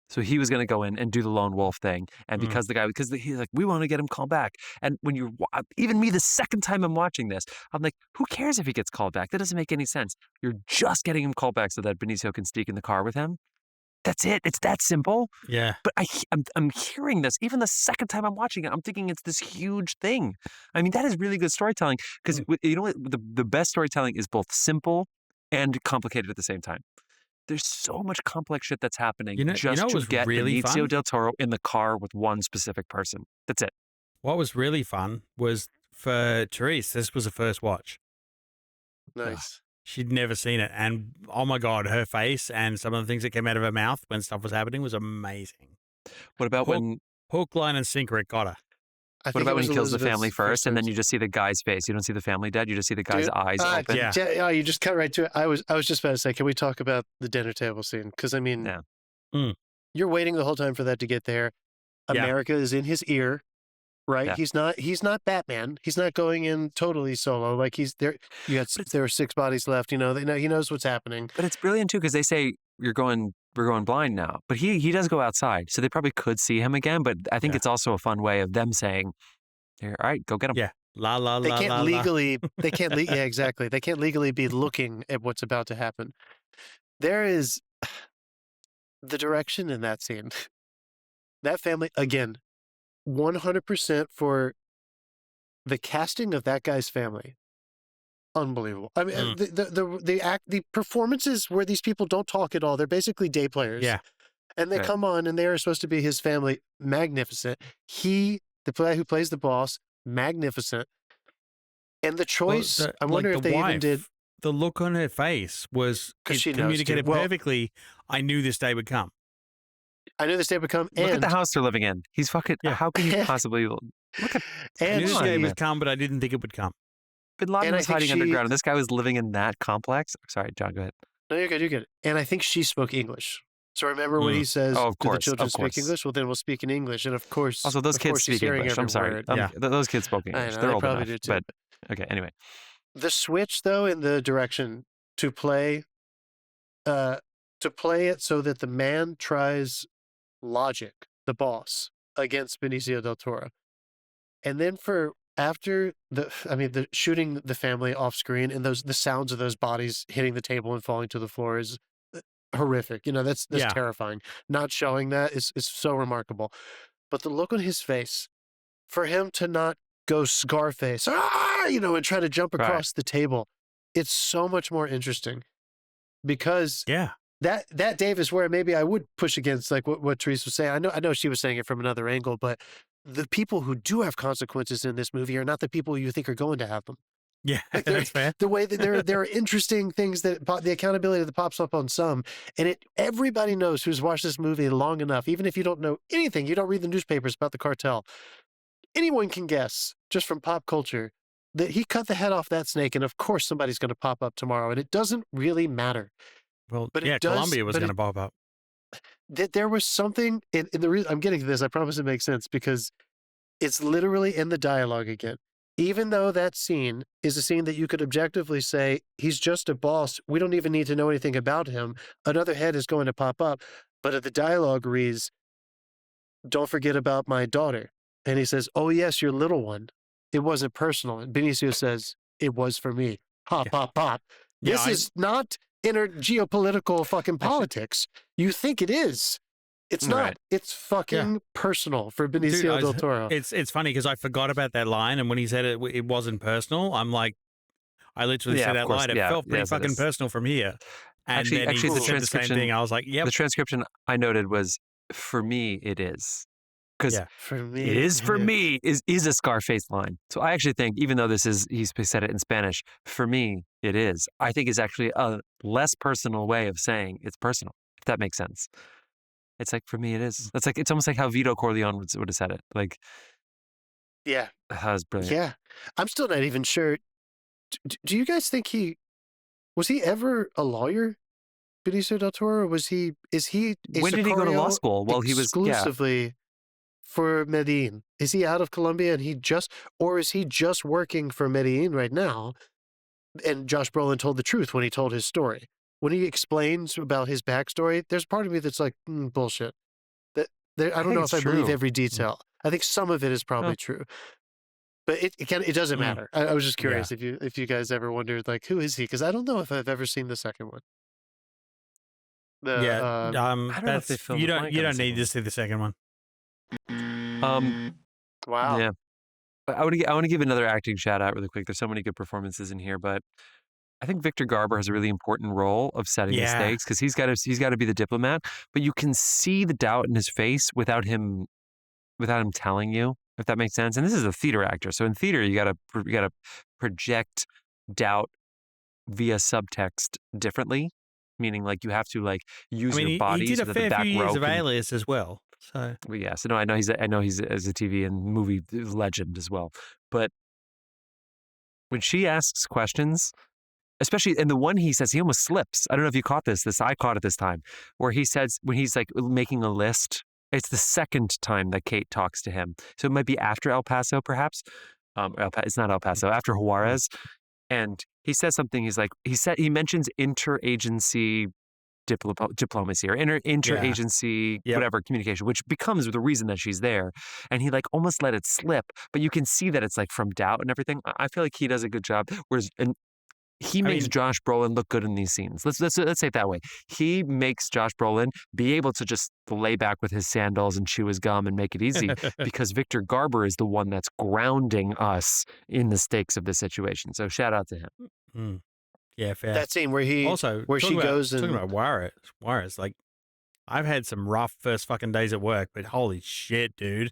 So he was going to go in and do the lone wolf thing. And because he's like, we want to get him called back. And when even me, the second time I'm watching this, I'm like, who cares if he gets called back? That doesn't make any sense. You're just getting him called back so that Benicio can sneak in the car with him. That's it. It's that simple. Yeah. But I'm hearing this. Even the second time I'm watching it, I'm thinking it's this huge thing. I mean, that is really good storytelling. Because you know what? The best storytelling is both simple and complicated at the same time. There's so much complex shit that's happening You know just what to was get really Benicio fun? del Toro in the car with one specific person. That's it. What was really fun was for Therese, this was a first watch. nice. She'd never seen it. And oh my God, her face and some of the things that came out of her mouth when stuff was happening was amazing. What about Hook, line, and sinker, it got her. What about when he kills the family first, and then you just see the guy's face? You don't see the family dead. You just see the guy's eyes open. Yeah. You just cut right to it. I was just about to say, can we talk about the dinner table scene? Because I mean, you're waiting the whole time for that to get there. America is in his ear, right? Yeah. He's not Batman. He's not going in totally solo. Like he's there. There are 6 bodies left. You know, he knows what's happening. But it's brilliant too because they say we're going blind now. But he does go outside, so they probably could see him again. But I think it's also a fun way of them saying, "All right, go get him." Yeah, They can't legally. They can't. Yeah, exactly. They can't legally be looking at what's about to happen. There is the direction in that scene. That family again, 100% for the casting of that guy's family. Unbelievable. I mean, the performances where these people don't talk at all. They're basically day players. Yeah. And they come on and they are supposed to be his family. Magnificent. The player who plays the boss, magnificent. And the choice, I wonder if they even did. The look on her face was, because she communicated perfectly. I knew this day would come. I knew this day would come. Look at the house they're living in. He's fucking. Yeah. How can you possibly look at? I knew this day would come, but I didn't think it would come. Bin Laden was hiding underground, and this guy was living in that complex. Sorry, John, go ahead. No, you're good. You're good. And I think she spoke English. So remember when he says, "Oh, of do course, the children speak English?" Well, then we'll speak in English. And of course, also those kids speak English. I'm sorry. Those kids spoke English. I know, They're they old probably enough. do too. But okay, anyway. The switch, though, in the direction to play it so that the man tries logic, the boss, against Benicio del Toro, and then after the shooting the family off screen and the sounds of those bodies hitting the table and falling to the floor is horrific. You know, that's terrifying. Not showing that is so remarkable. But the look on his face, for him to not go Scarface, and try to jump across the table, it's so much more interesting. Because that Dave is where maybe I would push against like what Therese was saying. I know she was saying it from another angle, but the people who do have consequences in this movie are not the people you think are going to have them. Yeah, like that's fair. The way that there are interesting things that the accountability that pops up on some, and everybody knows who's watched this movie long enough, even if you don't know anything, you don't read the newspapers about the cartel. Anyone can guess just from pop culture that he cut the head off that snake, and of course somebody's going to pop up tomorrow, and it doesn't really matter. Well, but Colombia was going to pop up. That there was something in the reason I'm getting to this. I promise it makes sense because it's literally in the dialogue again. Even though that scene is a scene that you could objectively say he's just a boss, we don't even need to know anything about him. Another head is going to pop up, but the dialogue reads, "Don't forget about my daughter." And he says, "Oh yes, your little one. It wasn't personal." And Benicio says, "It was for me." Pop, pop, pop. This is not geopolitical fucking politics. You think it is. It's not. Right. It's fucking personal for Benicio del Toro. It's funny because I forgot about that line, and when he said it wasn't personal, I'm like, I literally said that line. It felt pretty fucking personal from here. And then he said the same thing. I was like, yep. The transcription I noted was, "For me, it is." Because for me, it is for me is a Scarface line. So I actually think, even though he said it in Spanish, "For me, it is," I think is actually a less personal way of saying it's personal, if that makes sense. It's like, "For me, it is." It's almost like how Vito Corleone would have said it. Like, yeah. That was brilliant. Yeah. I'm still not even sure. Do you guys think was he ever a lawyer, Benicio del Toro? Or is he when did he go to law school? Well, he was exclusively for Medellin. Is he out of Colombia and or is he just working for Medellin right now? And Josh Brolin told the truth when he told his story. When he explains about his backstory, there's part of me that's like, bullshit. I don't know if I believe every detail. I think some of it is probably true. But it doesn't matter. I was just curious if you guys ever wondered, like, who is he? Because I don't know if I've ever seen the second one. I don't know if they filmed you don't need to see the second one. Wow. Yeah. I want to give another acting shout out really quick. There's so many good performances in here, but I think Victor Garber has a really important role of setting the stakes because he's got to be the diplomat, but you can see the doubt in his face without him telling you, if that makes sense. And this is a theater actor, so in theater you got to project doubt via subtext differently, meaning like you have to like use your body. He did a fair few years of Alias as well. So yeah, so no, I know he's as a TV and movie legend as well. But when she asks questions, especially in the one he says, he almost slips. I don't know if you caught this. I caught it this time, where he says when he's like making a list. It's the second time that Kate talks to him, so it might be after El Paso, perhaps. It's not El Paso. After Juarez, and he says something. He mentions interagency diplomacy or interagency whatever communication, which becomes the reason that she's there. And he like almost let it slip, but you can see that it's like from doubt and everything. I feel like he does a good job. Whereas he makes Josh Brolin look good in these scenes. Let's say it that way. He makes Josh Brolin be able to just lay back with his sandals and chew his gum and make it easy because Victor Garber is the one that's grounding us in the stakes of the situation. So shout out to him. Mm. Yeah, fair. That scene where she goes and talking about Juarez. Like, I've had some rough first fucking days at work, but holy shit, dude.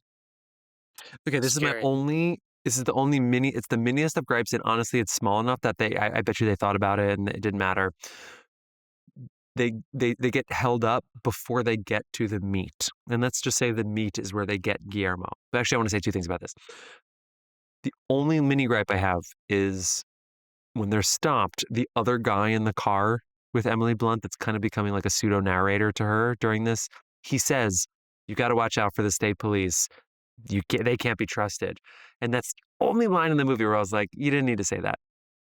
Okay, this is the only it's the miniest of gripes, and honestly it's small enough that I bet you they thought about it and it didn't matter. They get held up before they get to the meat. And let's just say the meat is where they get Guillermo. But actually I want to say two things about this. The only mini gripe I have is when they're stopped, the other guy in the car with Emily Blunt that's kind of becoming like a pseudo narrator to her during this, he says, "You got to watch out for the state police. They can't be trusted." And that's the only line in the movie where I was like, you didn't need to say that.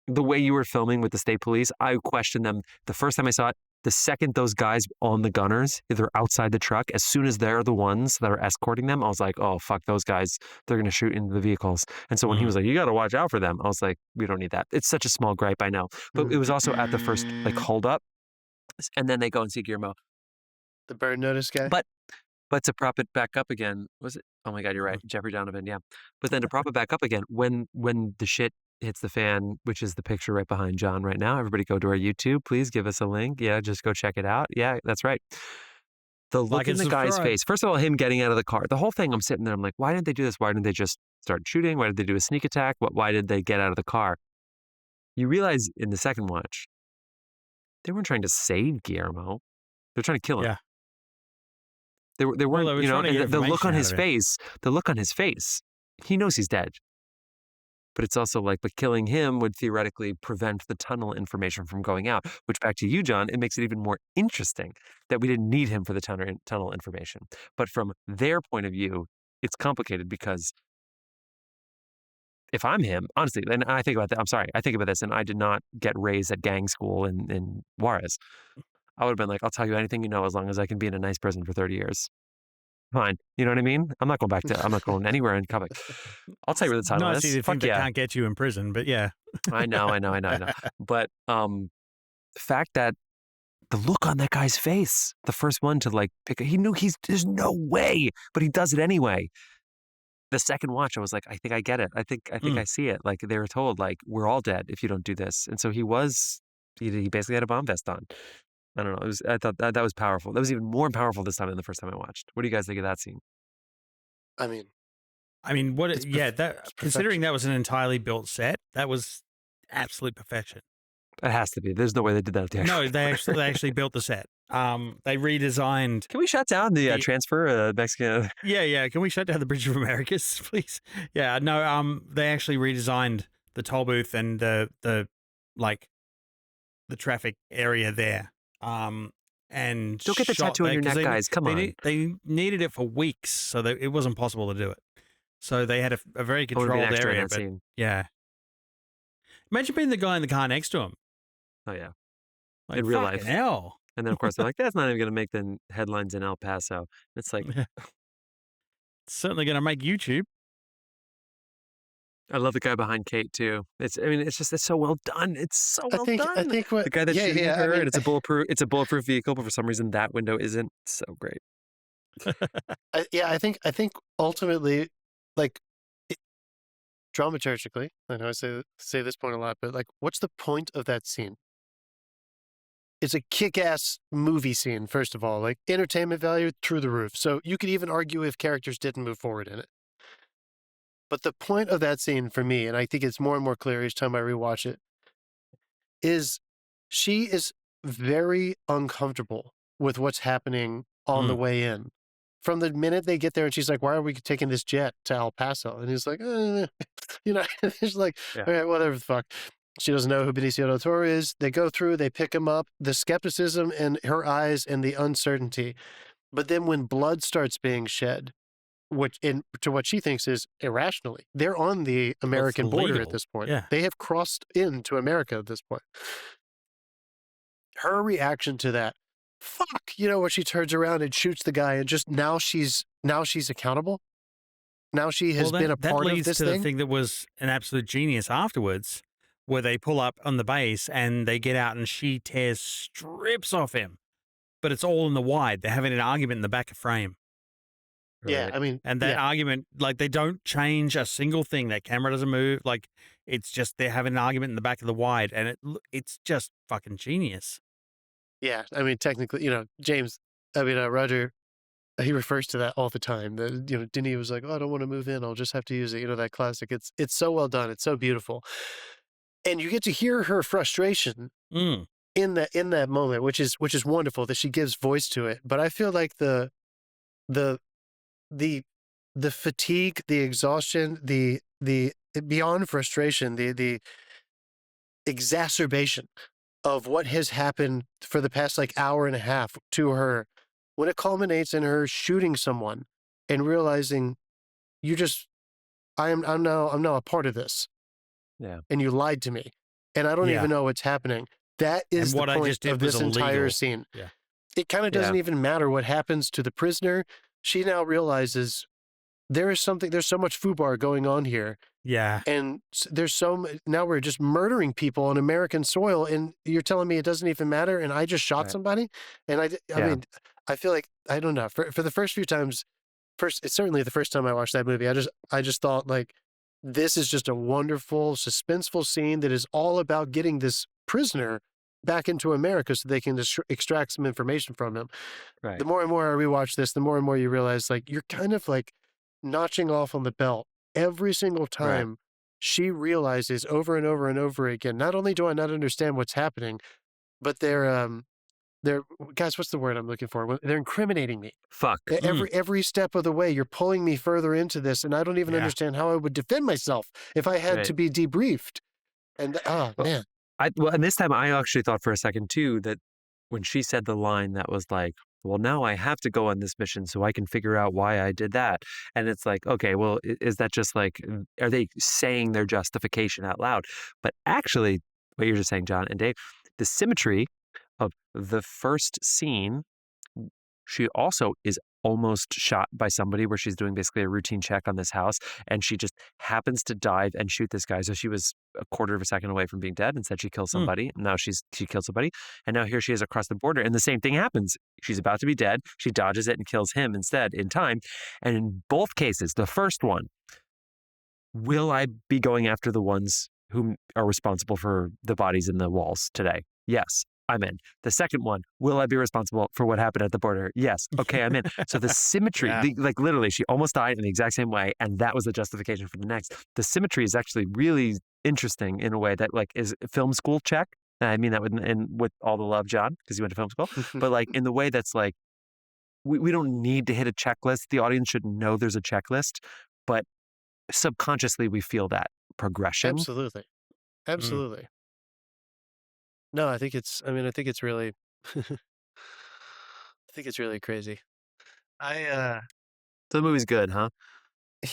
The way you were filming with the state police, I questioned them the first time I saw it. The second those guys on the gunners, they're outside the truck, as soon as they're the ones that are escorting them, I was like, oh, fuck those guys. They're going to shoot into the vehicles. And so when he was like, you got to watch out for them, I was like, we don't need that. It's such a small gripe, I know. But it was also at the first like hold up. And then they go and see Guillermo. The burn notice guy? But to prop it back up again, was it? Oh my God, you're right. Jeffrey Donovan, yeah. But then to prop it back up again, when the shit hits the fan, which is the picture right behind John right now. Everybody go to our YouTube. Please give us a link. Yeah, just go check it out. Yeah, that's right. The look in the guy's face. First of all, him getting out of the car. The whole thing, I'm sitting there, I'm like, why didn't they do this? Why didn't they just start shooting? Why did they do a sneak attack? Why did they get out of the car? You realize in the second watch, they weren't trying to save Guillermo. They're trying to kill him. Yeah. They weren't, and the look on his face, he knows he's dead. But it's also like, but killing him would theoretically prevent the tunnel information from going out, which back to you, John, it makes it even more interesting that we didn't need him for the tunnel information. But from their point of view, it's complicated because if I'm him, honestly, and I think about that, I think about this, and I did not get raised at gang school in Juarez. I would have been like, I'll tell you anything you know as long as I can be in a nice prison for 30 years. Fine. You know what I mean? I'm not going anywhere in comic. I'll tell you where the title Nice is. easy thing Fuck that yeah. can't get you in prison, but yeah. I know. But the fact that the look on that guy's face, the first one to like pick, he knew there's no way, but he does it anyway. The second watch, I was like, I think I get it. I think I see it. Like they were told, like, we're all dead if you don't do this. And so he basically had a bomb vest on. I don't know. I thought that was powerful. That was even more powerful this time than the first time I watched. What do you guys think of that scene? I mean, considering that was an entirely built set, that was absolute perfection. It has to be. There's no way they did that. No, they actually built the set. They redesigned. Can we shut down the transfer Mexican? Yeah. Can we shut down the Bridge of Americas, please? Yeah, no. They actually redesigned the toll booth and the traffic area there. And don't get the tattoo on your neck, guys. Come on. They needed it for weeks, so it wasn't possible to do it. So they had a very controlled area. But yeah, imagine being the guy in the car next to him. Oh yeah, like, in real life. Hell. And then of course they're like, that's not even going to make the headlines in El Paso. It's like, it's certainly going to make YouTube. I love the guy behind Kate too. It's so well done. It's so well done. I think the guy that's shooting at her, and it's a bulletproof vehicle, but for some reason that window isn't. So great. I think ultimately, like, dramaturgically, I know I say this point a lot, but like, what's the point of that scene? It's a kick-ass movie scene, first of all, like entertainment value through the roof. So you could even argue if characters didn't move forward in it. But the point of that scene for me, and I think it's more and more clear each time I rewatch it, is she is very uncomfortable with what's happening on the way in. From the minute they get there and she's like, why are we taking this jet to El Paso? And he's like, she's like, all right, whatever the fuck. She doesn't know who Benicio del Toro is. They go through, they pick him up, the skepticism in her eyes and the uncertainty. But then when blood starts being shed, to what she thinks is irrationally, they're on the American border at this point. Yeah. They have crossed into America at this point. Her reaction to that, fuck, when she turns around and shoots the guy and just now she's accountable. Now she has been a part of this thing. That leads to the thing that was an absolute genius afterwards, where they pull up on the base and they get out and she tears strips off him. But it's all in the wide. They're having an argument in the back of frame. Yeah, I mean... And that argument, like, they don't change a single thing. That camera doesn't move. Like, it's just they're having an argument in the back of the wide, and it's just fucking genius. Yeah, I mean, technically, Roger, he refers to that all the time. Denis was like, oh, I don't want to move in. I'll just have to use it. That classic. It's so well done. It's so beautiful. And you get to hear her frustration in that moment, which is wonderful that she gives voice to it. But I feel like the fatigue, the exhaustion, the beyond frustration, the exacerbation of what has happened for the past hour and a half to her, when it culminates in her shooting someone and realizing I'm now a part of this. Yeah. And you lied to me. And I don't even know what's happening. That is the point of this entire scene. Yeah. It kind of doesn't even matter what happens to the prisoner. She now realizes there's so much foobar going on here. Yeah. And now we're just murdering people on American soil, and you're telling me it doesn't even matter, and I just shot somebody? And I mean, I feel like, I don't know, for the first few times, certainly the first time I watched that movie, I just thought, like, this is just a wonderful, suspenseful scene that is all about getting this prisoner back into America so they can just extract some information from him. Right. The more and more I rewatch this, the more and more you realize, like, you're kind of like notching off on the belt every single time she realizes over and over and over again, not only do I not understand what's happening, but they're guys, what's the word I'm looking for? They're incriminating me. Fuck. Every step of the way, you're pulling me further into this, and I don't even understand how I would defend myself if I had to be debriefed. And man. And this time I actually thought for a second too that when she said the line that was like, well, now I have to go on this mission so I can figure out why I did that. And it's like, okay, well, is that just like, are they saying their justification out loud? But actually, what you're just saying, John and Dave, the symmetry of the first scene, she also is almost shot by somebody where she's doing basically a routine check on this house, and she just happens to dive and shoot this guy. So she was a quarter of a second away from being dead and said she killed somebody. Now she killed somebody, and now here she is across the border, and the same thing happens. She's about to be dead. She dodges it and kills him instead in time. And in both cases, the first one, will I be going after the ones who are responsible for the bodies in the walls today? Yes, I'm in. The second one, will I be responsible for what happened at the border? Yes. Okay, I'm in. So the symmetry, like literally, she almost died in the exact same way, and that was the justification for the next. The symmetry is actually really interesting in a way that like is film school check. I mean that with all the love, John, because you went to film school, but like in the way that's like, we don't need to hit a checklist. The audience should know there's a checklist, but subconsciously we feel that progression. Absolutely. No, I think it's really crazy. So the movie's good, huh?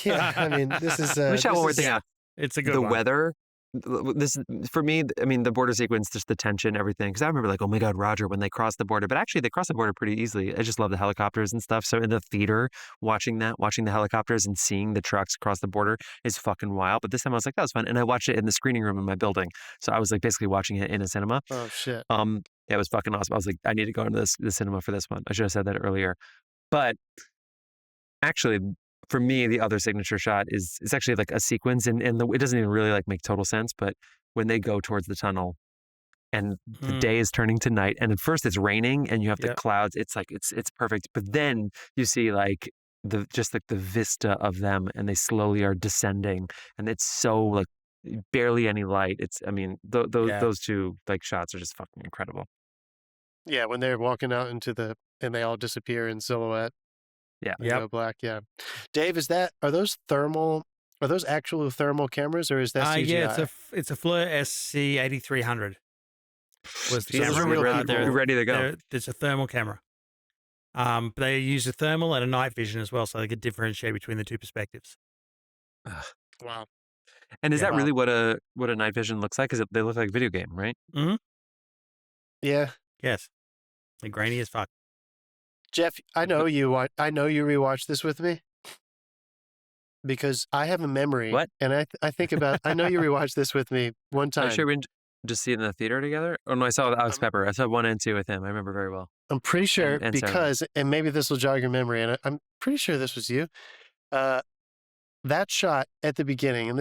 Yeah, I mean, this is Let me shout one more thing out. It's a good The one. weather, this for me, I mean, the border sequence, just the tension, everything. Because I remember like, oh my God, Roger, when they crossed the border. But actually, they crossed the border pretty easily. I just love the helicopters and stuff. So in the theater, watching the helicopters and seeing the trucks cross the border is fucking wild. But this time I was like, that was fun. And I watched it in the screening room in my building. So I was like basically watching it in a cinema. Oh, shit. Yeah, it was fucking awesome. I was like, I need to go into the cinema for this one. I should have said that earlier. But actually, for me, the other signature shot is actually like a sequence, and it doesn't even really like make total sense. But when they go towards the tunnel, and the day is turning to night, and at first it's raining, and you have the clouds. It's like it's perfect. But then you see like the vista of them, and they slowly are descending, and it's so like barely any light. Those two like shots are just fucking incredible. Yeah, when they're walking out and they all disappear in silhouette. Yeah. They go black. Yeah. Dave, are those actual thermal cameras, or is that CGI? Yeah, it's a Fleur SC8300. We're ready to go. It's a thermal camera. They use a thermal and a night vision as well, so they can differentiate between the two perspectives. Wow. And is that really what a night vision looks like? Because they look like a video game, right? Mm-hmm. Yeah. Yes. They're grainy as fuck. Jeff, I know you rewatched this with me because I have a memory. What? And I think about, I know you rewatched this with me one time. Are you sure we didn't just see it in the theater together? Oh no, I saw Alex Pepper. I saw 1 and 2 with him. I remember very well. I'm pretty sure and because, and maybe this will jog your memory, and I'm pretty sure this was you. That shot at the beginning, and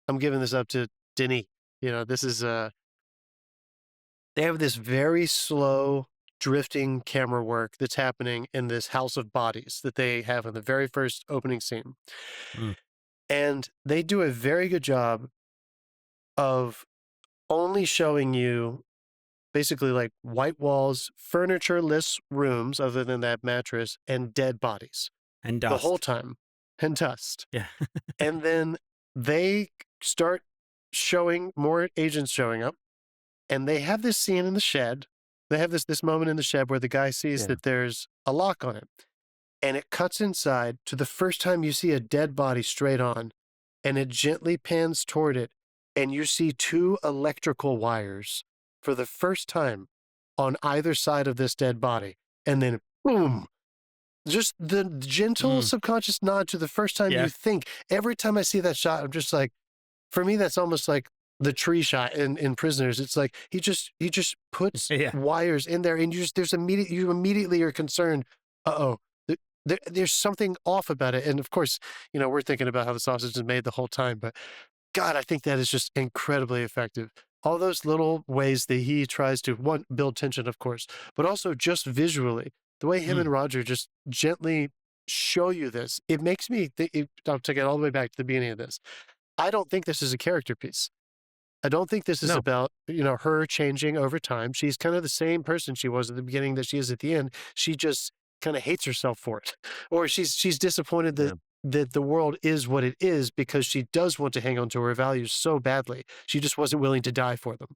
I'm giving this up to Denis. This is, they have this very slow drifting camera work that's happening in this house of bodies that they have in the very first opening scene. And they do a very good job of only showing you basically like white walls, furnitureless rooms other than that mattress, and dead bodies. And dust. The whole time. And dust. Yeah. And then they start showing more agents showing up, and they have this scene in the shed. They have this moment in the shed where the guy sees that there's a lock on it, and it cuts inside to the first time you see a dead body straight on, and it gently pans toward it, and you see 2 electrical wires for the first time on either side of this dead body, and then boom. Just the gentle subconscious nod to the first time you think. Every time I see that shot, I'm just like, for me, that's almost like the tree shot in Prisoners. It's like he just puts wires in there, and you immediately are concerned. There's something off about it. And of course, we're thinking about how the sausage is made the whole time, but God, I think that is just incredibly effective. All those little ways that he tries to build tension, of course, but also just visually, the way him and Roger just gently show you this, it makes me think. I'll take it all the way back to the beginning of this. I don't think this is a character piece. I don't think this is about, her changing over time. She's kind of the same person she was at the beginning that she is at the end. She just kind of hates herself for it. Or she's disappointed that the world is what it is because she does want to hang on to her values so badly. She just wasn't willing to die for them.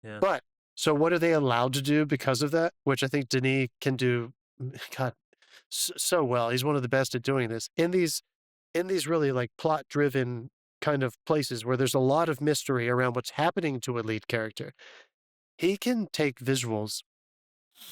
Yeah. But, so what are they allowed to do because of that? Which I think Denis can do, God, so well. He's one of the best at doing this. In these really like plot-driven kind of places where there's a lot of mystery around what's happening to a lead character, he can take visuals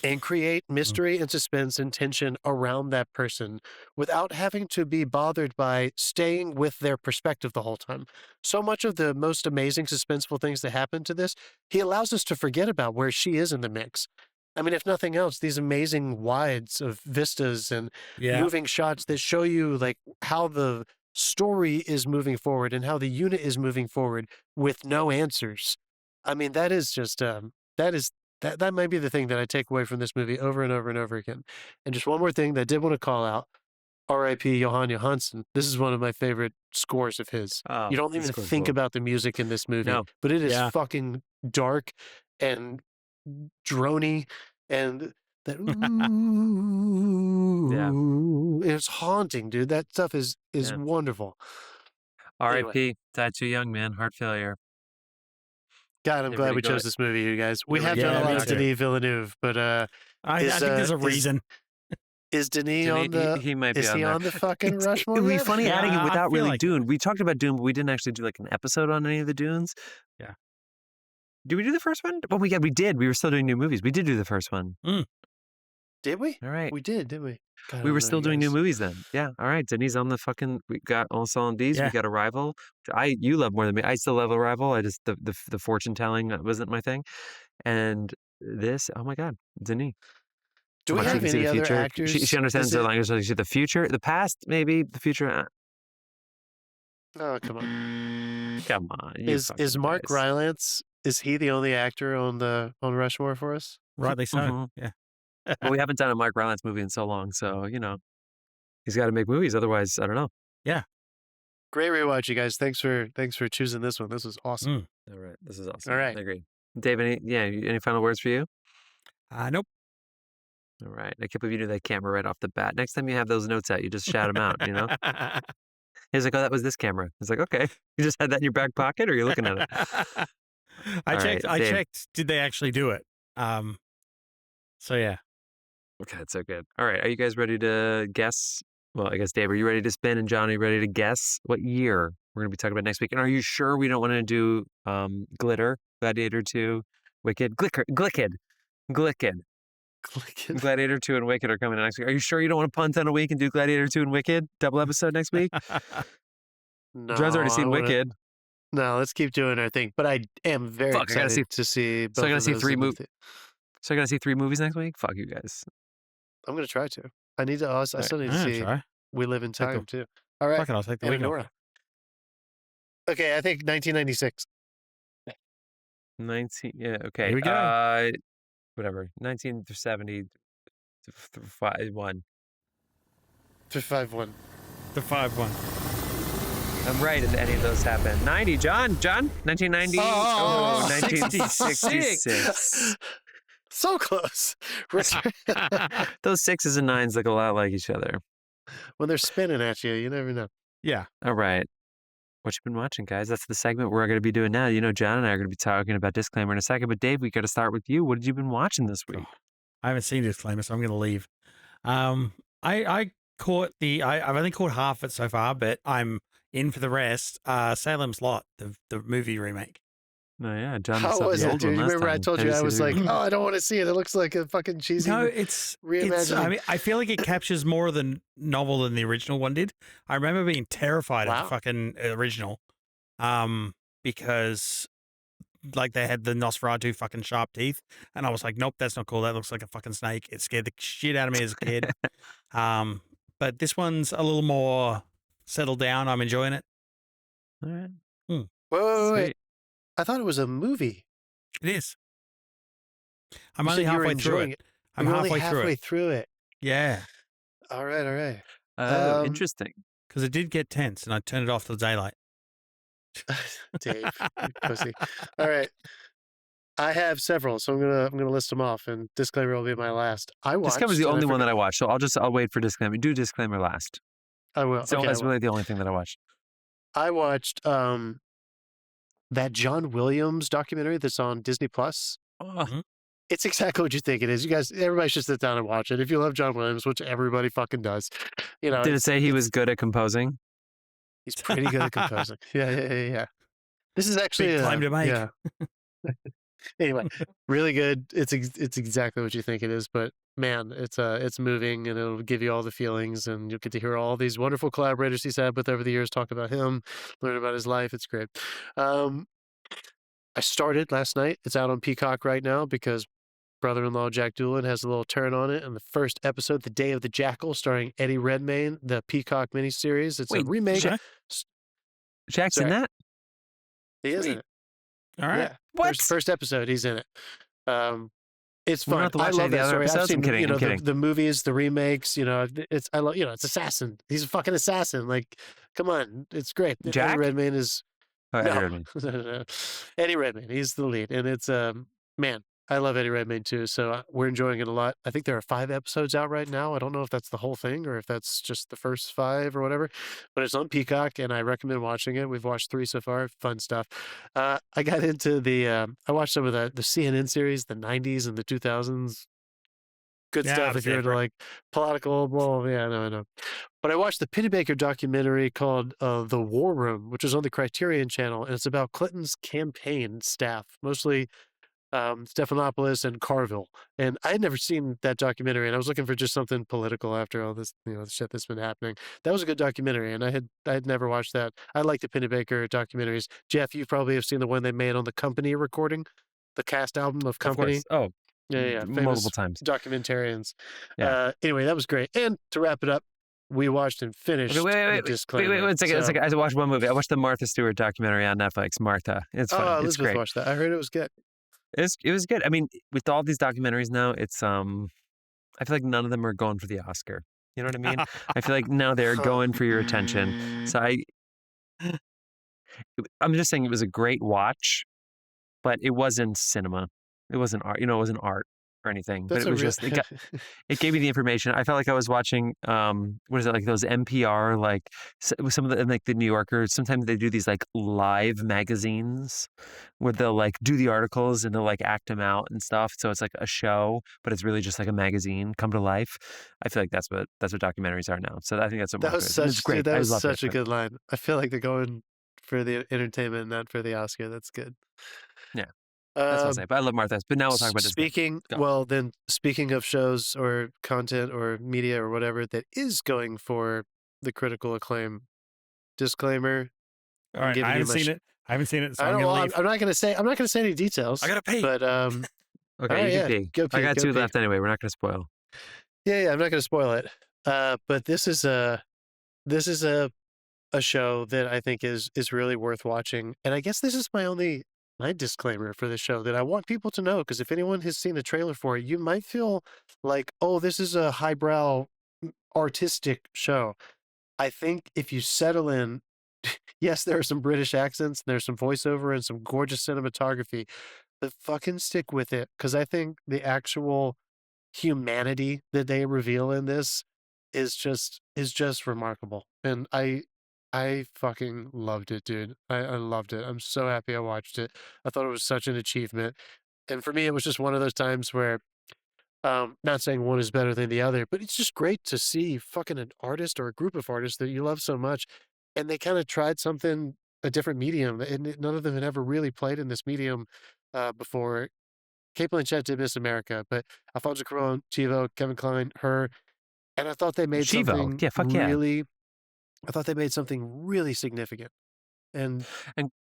and create mystery and suspense and tension around that person without having to be bothered by staying with their perspective the whole time. So much of the most amazing suspenseful things that happen to this, he allows us to forget about where she is in the mix. I mean, if nothing else, these amazing wides of vistas and moving shots that show you like how the story is moving forward and how the unit is moving forward with no answers. I mean, that is just that might be the thing that I take away from this movie over and over and over again. And just one more thing that I did want to call out, R.I.P. Johan Johansson. This is one of my favorite scores of his. Oh, You don't even think about the music in this movie, No. but it is fucking dark and drony and that it's haunting, dude. That stuff is wonderful. R.I.P. Died too young, man. Heart failure. God, I'm glad we chose this movie, you guys. We have done a lot of Denis Villeneuve, but I think there's a reason. Is Denis on the? He might be is he on the fucking Rushmore? It would be yet? funny adding it without really like Dune. We talked about Dune, but we didn't actually do like an episode on any of the Dunes. Yeah. Did we do the first one? Oh my God, we did. We were still doing new movies. We did do the first one. Did we? All right. We did, didn't we? God, We were still doing new movies then. Yeah. All right. Denis on the fucking. We got also on these. Yeah. We got Arrival. You love more than me. I still love Arrival. I just the fortune telling wasn't my thing. And this. Oh my God, Denis. Do we have any other actors? She understands the language. So she said the future, the past, maybe the future. Oh, come on. Come on. Is Mark Rylance? Is he the only actor on Rushmore for us? Rightly so. Mhm. Yeah. Well, we haven't done a Mark Rylance movie in so long, so he's got to make movies. Otherwise, I don't know. Yeah. Great rewatch, you guys. Thanks for choosing this one. This was awesome. All right, this is awesome. All right. I agree. Dave, any final words for you? Nope. All right. I can't believe you knew that camera right off the bat. Next time you have those notes out, you just shout them out, He's like, oh, that was this camera. It's like, okay. You just had that in your back pocket or you're looking at it? I checked. Did they actually do it? So, yeah. Okay, that's so good. All right. Are you guys ready to guess? Well, I guess, Dave, are you ready to spin? And John, are you ready to guess what year we're going to be talking about next week? And are you sure we don't want to do Glitter, Gladiator 2, Wicked? Glicked. Gladiator 2 and Wicked are coming next week. Are you sure you don't want to punt on a week and do Gladiator 2 and Wicked? Double episode next week? No, John's already seen Wicked. No, let's keep doing our thing. But I am very excited to see both So I got to see 3 movies. movies. So I got to see 3 movies next week? Fuck you guys. I'm going to try to. I need to. I still need to see Try. We Live in Time, too. All right. Fuck it, I'll take the week off. Okay, I think 1996. 19, yeah, okay. Here we go. Whatever. 1970 to 5-1. To 5-1. The 5-1. I'm right if any of those happen. 90, John, 1990. Oh, 1966. So close. Those 6s and 9s look a lot like each other. When they're spinning at you, you never know. Yeah. All right. What you been watching, guys? That's the segment we're going to be doing now. John and I are going to be talking about Disclaimer in a second. But Dave, we got to start with you. What have you been watching this week? I haven't seen Disclaimer, so I'm going to leave. I caught I've only caught half of it so far, but I'm in for the rest. Salem's Lot, the movie remake. Oh, yeah. John, how was it, dude? You remember I told you I was like, oh, I don't want to see it. It looks like a fucking cheesy. No, it's reimagining. I mean, I feel like it captures more of the novel than the original one did. I remember being terrified of the fucking original, because like they had the Nosferatu fucking sharp teeth, and I was like, nope, that's not cool. That looks like a fucking snake. It scared the shit out of me as a kid. But this one's a little more settled down. I'm enjoying it. All right. Wait. I thought it was a movie. It is. I'm only halfway through it. I'm halfway through it. Yeah. All right. Oh, interesting. Because it did get tense, and I turned it off till daylight. Dave, you pussy. All right. I have several, so I'm gonna list them off, and Disclaimer will be my last. Disclaimer's the only one that I watched, so I'll wait for Disclaimer. Do Disclaimer last. I will. So that's really the only thing that I watched. I watched that John Williams documentary that's on Disney Plus. It's exactly what you think it is. You guys, everybody should sit down and watch it. If you love John Williams, which everybody fucking does, Did it say he was good at composing? He's pretty good at composing. Yeah. This is actually big claim to make. Yeah. Anyway, really good. It's exactly what you think it is, but man, it's moving and it'll give you all the feelings, and you'll get to hear all these wonderful collaborators he's had with over the years, talk about him, learn about his life. It's great. I started last night. It's out on Peacock right now because brother-in-law Jack Doolan has a little turn on it. And the first episode, The Day of the Jackal, starring Eddie Redmayne, the Peacock miniseries. It's a remake. Jack's in that? He is in it. All right. Yeah. What? First episode, he's in it. It's We're fun. not to I watch love any of the that other story. I've episodes? seen I'm kidding, I'm the, kidding. the movies, the remakes. It's Assassin. He's a fucking assassin. Like, come on, it's great. Jack? Eddie Redmayne is Eddie no. Redmayne. No. Eddie Redmayne. He's the lead, and it's man. I love Eddie Redmayne too, so we're enjoying it a lot. I think there are 5 episodes out right now. I don't know if that's the whole thing or if that's just the first 5 or whatever, but it's on Peacock, and I recommend watching it. We've watched 3 so far. Fun stuff. I got into I watched some of the CNN series, the 90s and the 2000s. Good stuff if you're into like political, blah, yeah, no, I know. But I watched the Pennebaker documentary called The War Room, which is on the Criterion Channel, and it's about Clinton's campaign staff, mostly Stephanopoulos and Carville. And I had never seen that documentary, and I was looking for just something political after all this, the shit that's been happening. That was a good documentary, and I had never watched that. I like the Pennebaker documentaries. Jeff, you probably have seen the one they made on the Company recording, the cast album of Company. Of course. Oh, yeah. Famous multiple times. Documentarians. Yeah. Anyway, that was great. And to wrap it up, we watched and finished. Wait, Disclaimer. wait, one second. I watched one movie. I watched the Martha Stewart documentary on Netflix. Martha. It's fun. Oh, It's Elizabeth great. watched that. I heard it was good. It was good. I mean, with all these documentaries now, it's I feel like none of them are going for the Oscar. You know what I mean? I feel like now they're going for your attention. So I'm just saying it was a great watch, but it wasn't cinema. It wasn't art. It wasn't art or anything. That's but it was just it gave me the information. I felt like I was watching what is it, like those NPR, like some of the, like the New Yorker. Sometimes they do these like live magazines where they'll like do the articles and they'll like act them out and stuff. So it's like a show, but it's really just like a magazine come to life. I feel like that's what documentaries are now. So I think that's what that was such. it's great. That was I loved such it, a good line. I feel like they're going for the entertainment, not for the Oscar. That's good. Yeah. That's what I'm saying. But I love Martha's. But now we'll talk about this. Speaking of shows or content or media or whatever that is going for the critical acclaim, disclaimer. All right, I haven't seen it. So I'm not going to say any details. I gotta pee. But okay, you can pee. Go pee. I got 2 left anyway. We're not going to spoil. Yeah, I'm not going to spoil it. But this is a show that I think is really worth watching, and I guess this is my disclaimer for the show that I want people to know, because if anyone has seen the trailer for it, you might feel like, oh, this is a highbrow artistic show. I think if you settle in, yes, there are some British accents, and there's some voiceover and some gorgeous cinematography, but fucking stick with it, because I think the actual humanity that they reveal in this is just remarkable. And I fucking loved it, dude. I loved it. I'm so happy I watched it. I thought it was such an achievement. And for me, it was just one of those times where, not saying one is better than the other, but it's just great to see fucking an artist or a group of artists that you love so much. And they kind of tried a different medium. And none of them had ever really played in this medium before. Kate Blanchett did Miss America, but Alfonso Cuarón, Chivo, Kevin Kline, her. And I thought they made something really... I thought they made something really significant, and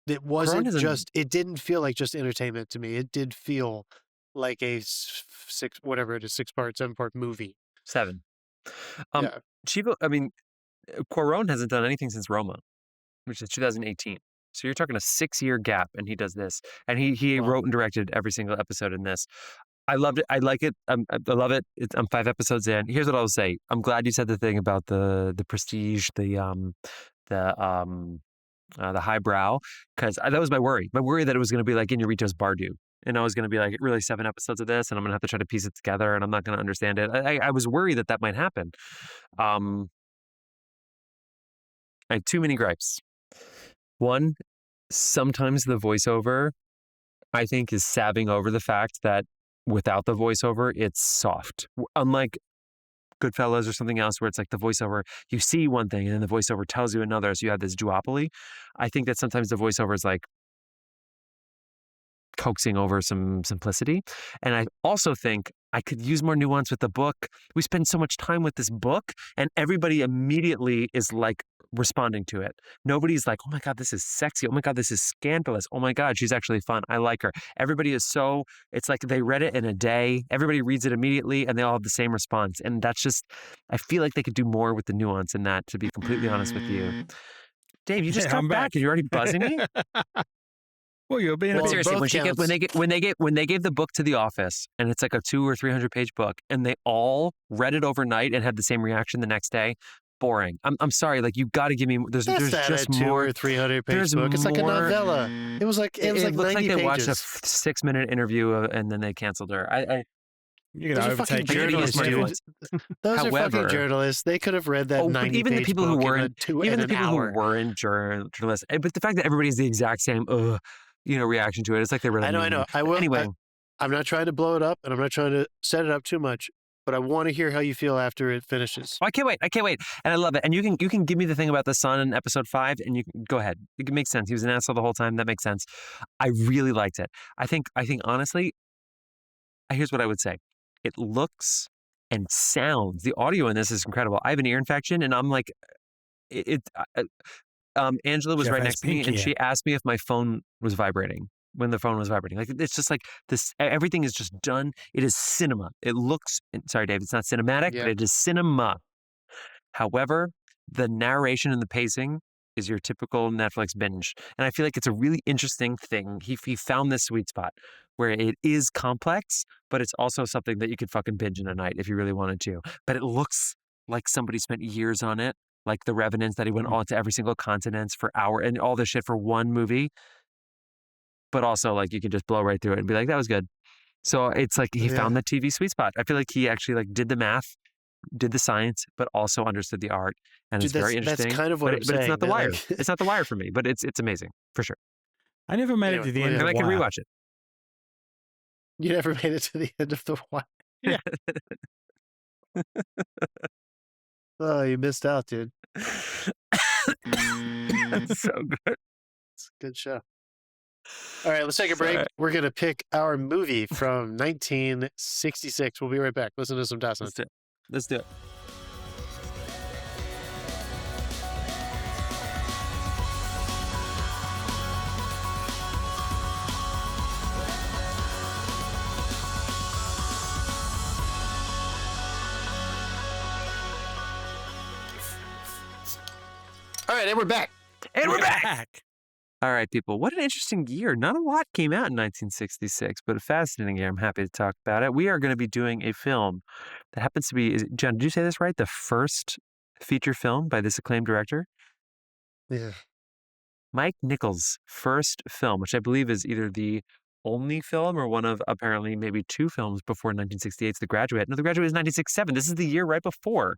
it wasn't it didn't feel like just entertainment to me. It did feel like a 6-part movie. 7. Yeah. Chivo, I mean, Cuarón hasn't done anything since Roma, which is 2018. So you're talking a 6-year gap, and he does this, and he wrote and directed every single episode in this. I loved it. I like it. I love it. I'm 5 episodes in. Here's what I'll say. I'm glad you said the thing about the prestige, the highbrow, because that was my worry. My worry that it was going to be like Inarritu's Bardu, and I was going to be like, really 7 episodes of this, and I'm going to have to try to piece it together, and I'm not going to understand it. I was worried that might happen. I had too many gripes. One, sometimes the voiceover, I think, is salving over the fact that without the voiceover, it's soft. Unlike Goodfellas or something else where it's like the voiceover, you see one thing and then the voiceover tells you another, so you have this duopoly. I think that sometimes the voiceover is like coaxing over some simplicity. And I also think I could use more nuance with the book. We spend so much time with this book, and everybody immediately is like responding to it. Nobody's like, oh my God, this is sexy. Oh my God, this is scandalous. Oh my God, she's actually fun. I like her. Everybody is so, it's like they read it in a day. Everybody reads it immediately and they all have the same response. And that's just, I feel like they could do more with the nuance in that, to be completely honest with you. Dave, you just got back and you're already buzzing me? Well, you're being But seriously, when they gave the book to the office, and it's like a 200 or 300 page book, and they all read it overnight and had the same reaction the next day, boring. I'm sorry, like you got to give me. There's just a 200 more. or 300 page There's book. It's like a more- novella. It was like It 90 looked like they watched a pages. 6-minute interview and then they canceled her. You're Those going are to fucking overtake your journalists, nuance. dude. Those are However- fucking journalists. They could have read that but 90 even the page people book who in even the an people hour. who weren't journalists, but the fact that everybody's the exact same, reaction to it, it's like they read. I know. I will. Anyway, I'm not trying to blow it up, and I'm not trying to set it up too much, but I want to hear how you feel after it finishes. I can't wait. And I love it. And you can give me the thing about the son in episode 5, and you can go ahead. It makes sense. He was an asshole the whole time. That makes sense. I really liked it. I think honestly, here's what I would say. It looks and sounds. The audio in this is incredible. I have an ear infection, and I'm like, Angela was Jeff right has next to me, pink and ear. she asked me if my phone was vibrating. When the phone was vibrating, like it's just like this. Everything is just done. It is cinema. It looks. Sorry, Dave. It's not cinematic, Yeah. but it is cinema. However, the narration and the pacing is your typical Netflix binge, and I feel like it's a really interesting thing. He found this sweet spot where it is complex, but it's also something that you could fucking binge in a night if you really wanted to. But it looks like somebody spent years on it, like The Revenants, that he went on to every single continent for hour and all this shit for one movie. But also, like, you can just blow right through it and be like, that was good. So it's like he found the TV sweet spot. I feel like he actually like did the math, did the science, but also understood the art, and Dude, it's very interesting. That's kind of what I'm but saying. it's not The man. Wire. Like- It's not The Wire for me, but it's amazing for sure. I never made it to the end Anyway, of And the I can Wire. rewatch it. You never made it to the end of the Wire. Yeah. Oh, you missed out, dude. That's so good. It's a good show. All right, let's take a break. Sorry. We're going to pick our movie from 1966. We'll be right back. Listen to some Dawson. Let's do it. All right, and we're back. And we're back. All right, people. What an interesting year. Not a lot came out in 1966, but a fascinating year. I'm happy to talk about it. We are going to be doing a film that happens to be, John, did you say this right? The first feature film by this acclaimed director? Yeah. Mike Nichols' first film, which I believe is either the only film or one of apparently maybe 2 films before 1968's The Graduate. No, The Graduate is 1967. This is the year right before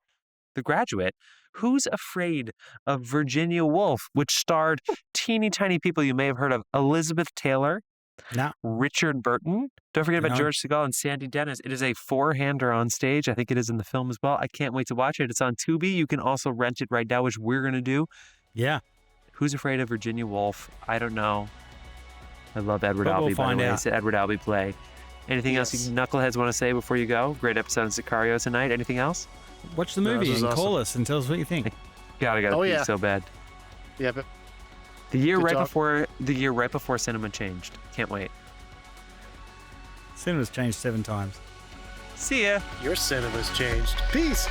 The Graduate. Who's Afraid of Virginia Woolf, which starred teeny tiny people you may have heard of. Elizabeth Taylor, No. Richard Burton. Don't forget about No. George Segal and Sandy Dennis. It is a 4-hander on stage. I think it is in the film as well. I can't wait to watch it. It's on Tubi. You can also rent it right now, which we're going to do. Yeah. Who's Afraid of Virginia Woolf? I don't know. I love Edward But we'll Albee, by find the way. out. It's an Edward Albee play. Anything else you knuckleheads want to say before you go? Great episode of Sicario tonight. Anything else? Watch the No, movie this and is call awesome. us and tell us what you think. God, I got to Oh, pee yeah. so bad. Yeah, but The year Good right talk. before cinema changed. Can't wait. Cinema's changed 7 times. See ya. your cinema's changed. Peace.